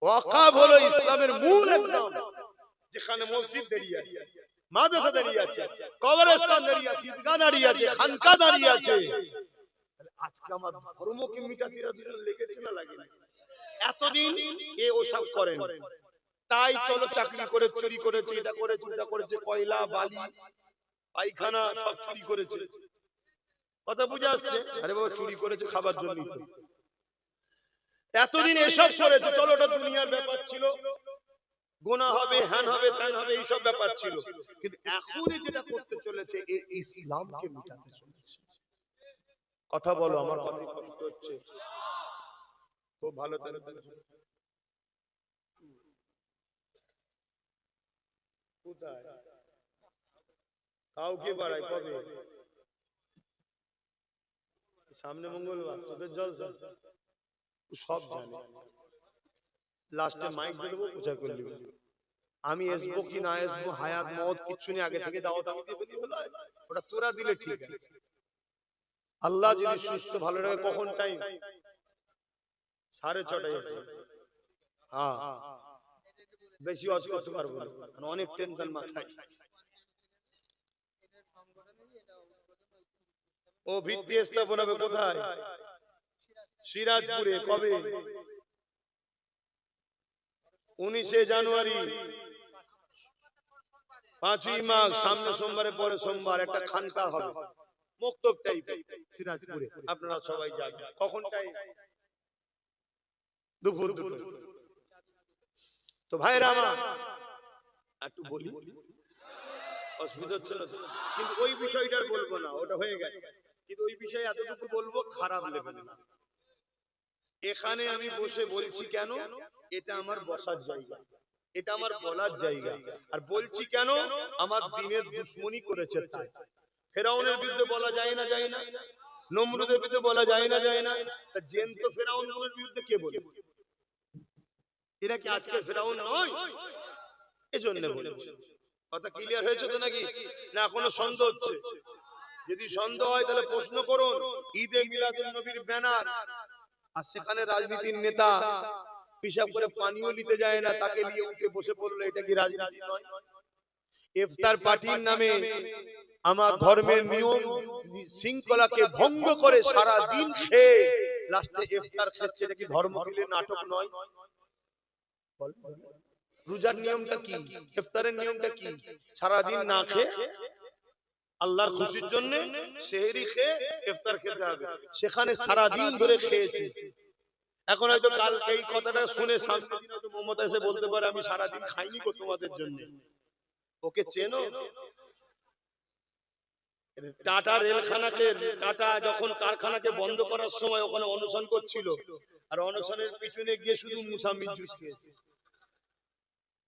ওয়াকাফ হলো ইসলামের মূল একদম, যেখানে মসজিদ দাঁড়িয়ে আছে, মাদ্রাসা দাঁড়িয়ে আছে, কবরস্থান দাঁড়িয়ে আছে, ঈদগাহ দাঁড়িয়ে আছে, খানকা দাঁড়িয়ে আছে। আজকে আমার ধর্মকে মিটাতে লেগেছে না লাগে না? এতদিন এ ওসব করেন, তাই চলো চাকরি করে চুরি করেছে, এটা করেছে, ওটা করেছে, কয়লা বালি পায়খানা সব চুরি করেছে। কথা বুঝে আসছে? আরে বাবা, চুরি করেছে খাবার জন্য তো। এতদিন এসব করেছে, চলো ওটা দুনিয়ার ব্যাপার ছিল, গুনাহ হবে, হ্যান হবে, ত্যান হবে, এইসব ব্যাপার ছিল। কিন্তু এখন যেটা করতে চলেছে, এই ইসলামকে মিটাতে চলেছে। কথা বলো, আমার কথা কষ্ট হচ্ছে? খুব ভালো তাহলে কোথায় কাউকে বাড়ায়? কবে? সামনে মঙ্গলবার তোদের জলসা, সব জানে। লাস্টে মাইক দিয়ে দেবো, প্রচার করে দেবো। আমি আসবো কি না আসবো, হায়াত মওত কিচ্ছু নেই, আগে থেকে দাওয়াত আমি দিয়ে বলি হলো, ওটা তোরা দিলে ঠিক আছে। আল্লাহ যদি সুস্থ ভালো রাখে, কখন টাইম? 6:30 এসে। হ্যাঁ, বেশি ওয়াজ করতে পারবো না, অনেক টেনশন মাথায়। ও ভিত্তি স্থাপন হবে কোথায়? সিরাজপুরে। কবে? 19 জানুয়ারি। 5ই মাঘ সামনে সোমবারে পরে সোমবার একটা খানকা হবে মক্তব টাইপ সিরাজপুরে, আপনারা সবাই যাবেন। কখন টাইম? দুপুর দুটো। তো ভাইরা আমার একটু বলি, অসুবিধা হচ্ছে না তো? কিন্তু ওই বিষয়টার বলবো না, ওটা হয়ে গেছে। কিন্তু ওই বিষয়ে এতটুকু বলবো, খারাপ নেবেন না। এখানে আমি বসে বলছি কেন? এটা আমার বসার জায়গা, এটা আমার বলার জায়গা। আর বলছি কেন? আমার দিনের দুশ্মনী করেছে তাই। ফেরাউনের বিরুদ্ধে বলা যায় না, যায় না? নমরুদের বিরুদ্ধে বলা যায় না, যায় না? তা জ্যান্ত ফেরাউনগুলোর বিরুদ্ধে কে বলে? এরা কি আজকে ফেরাউন নয়? এজন্য বলছি। কথা ক্লিয়ার হয়েছে তো নাকি? না এখনো সন্দেহ হচ্ছে? যদি সন্দেহ হয় তাহলে প্রশ্ন করুন। ঈদে মিলাদুন নবীর ব্যানার, আর সেখানে রাজনীতির নেতা পিশাব করে পানিও নিতে যায় না, তাকে নিয়ে উঠে বসে পড়লো, এটা কি রাজনীতি নয়? ইফতার পার্টির নামে আমার ধর্মের নিয়ম শৃঙ্খলাকে ভঙ্গ করে সারা দিন খেয়ে লাস্টে ইফতার খাচ্ছে, এটা কি ধর্ম কিলে নাটক নয়? রোজার নিয়মটা কি? ইফতারের নিয়মটা কি? সারা দিন না খেয়ে আল্লাহর খুশির জন্য সেহরি খেয়ে ইফতার খেতে হবে, সেখানে সারা দিন ধরে খেয়েছি। এখন হয়তো কাল এই কথাটা শুনে সামনের দিন হয়তো মমতা এসে বলতে পারে আমি সারা দিন খাইনি গো তোমাদের জন্য। ওকে চেনো? টাটা রেলখানাকে, টাটা যখন কারখানাকে বন্ধ করার সময় ওখানে অনশন করছিল, আর অনশনের পিছনে গিয়ে শুধু মুসাম্মির জুস খেয়েছে।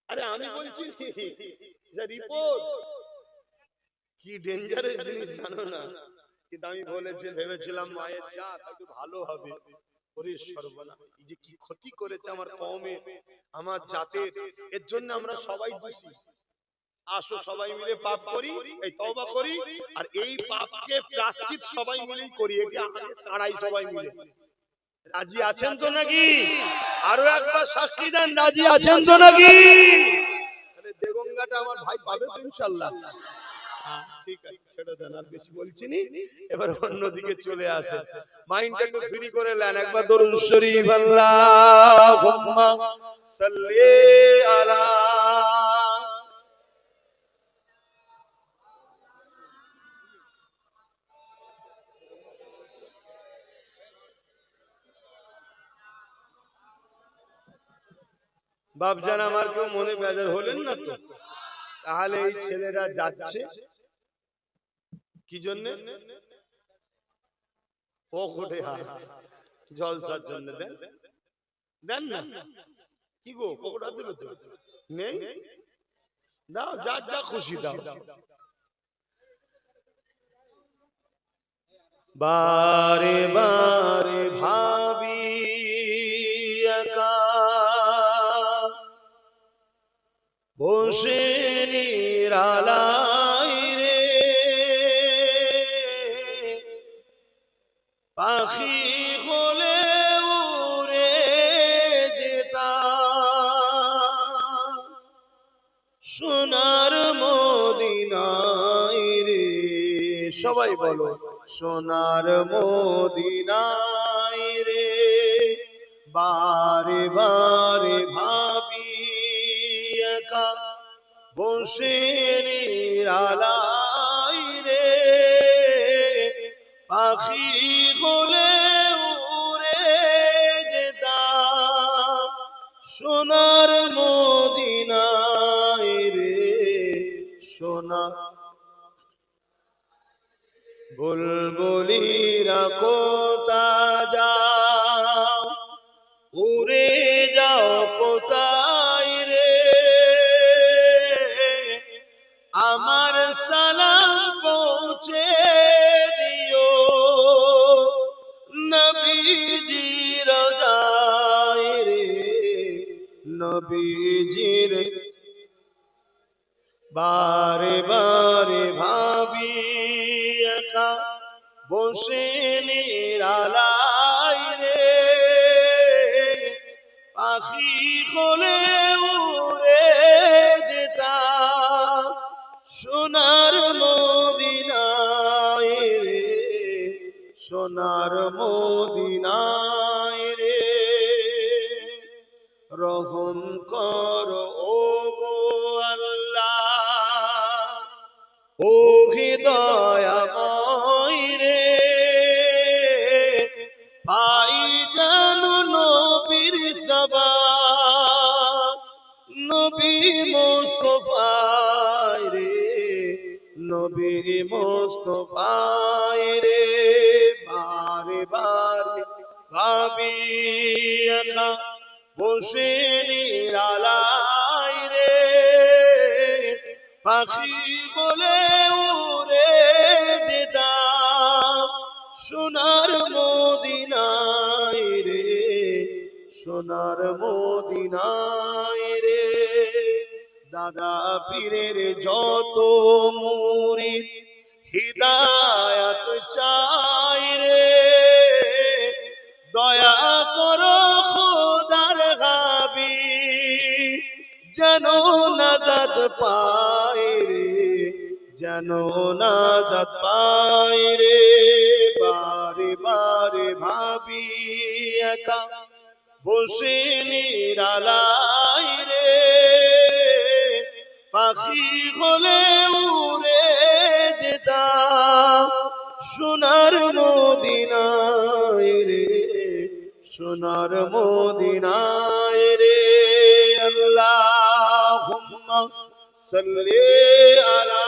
আরে আমি বলছি রিপোর্ট, কি ডেঞ্জারাস জিনিস জানো না? কিন্তু আমি বলেছি, ভেবেছিলাম মায়ের জাত হয়তো ভালো হবে, ওরে সর্বনাশ, এই যে কি ক্ষতি করেছে আমার কওমে, আমার জাতের। এর জন্য আমরা সবাই দোষী। আসো সবাই মিলে পাপ করি, এই তওবা করি, আর এই পাপকে প্রায়শ্চিত সবাই মিলেই করি। একে আগে তাড়াই সবাই মিলে। রাজি আছেন তো নাকি? আরো একবার শাস্তি দেন, রাজি আছেন তো নাকি? তাহলে দেগঙ্গাটা আমার ভাই পাবে তো ইনশাআল্লাহ। ঠিক আছে, ছেড়ে দেন, আর বেশি বলছি নি। এবার অন্যদিকে চলে আসে, মাইন্ডটা একটু ফ্রি করে নেন। একবার দরুদ শরীফ আল্লাহুম্মা সাল্লি আলা। বাপজান আমার কেউ মনে বেজার হলেন না তো? তাহলে এই ছেলেরা যাচ্ছে কি জন্য? পকেটে হাত, জলসার জন্য। দেন দেন না, কি গো পকেটে হাত দেবে তো? নেই, দাও, যা যা খুশি দাও। বারে বারে ভাবি একা বসে নিরালাই রে, পাখি হলে উড়ে যেতাম সোনার মদিনায় রে। সবাই বলো, সোনার মদিনায় রে। বারে বারে ভাবি একা বসে নিরালাই রে, পাখি হলে উড়ে যেতাম সোনার মদিনায় রে। সোনা বুলবুলিরা কোথা যাও, উড়ে যাও কোথায় রে, আমার সালাম পৌঁছে দিও নবীজি রোজায় রে, নবীজির। বারে বারে ভাবি একা বসে নিরালাই রে, পাখি হলে উড়ে যেতাম সোনার মদিনায় রে, সোনার মদিনায় রে। রহম করো ও গো আল্লাহ, ও হৃদয়াময় রে, পাই জানো নবীর সবার, নবী মুস্তাফায় রে, নবী মুস্তাফায় রে। বারে বারে ভাবি একা বসে নিরালায় রে, পাখি বলে উড়ে যেতাম সোনার মদিনায় রে, সোনার মদিনায় রে। দাদা পীরের যত মুরিদ হিদায়াত চাই রে, দয়া করো খোদার হাবিব যেন নাজাত পায় রে, যেন নাজাত পায় রে। বারে বারে ভাবি একা বসে নিরালায় রে, পাখি হলে উড়ে যেতাম সোনার মদিনায় রে, সোনার মদিনায় রে। আল্লাহুম্মা সাল্লি আলা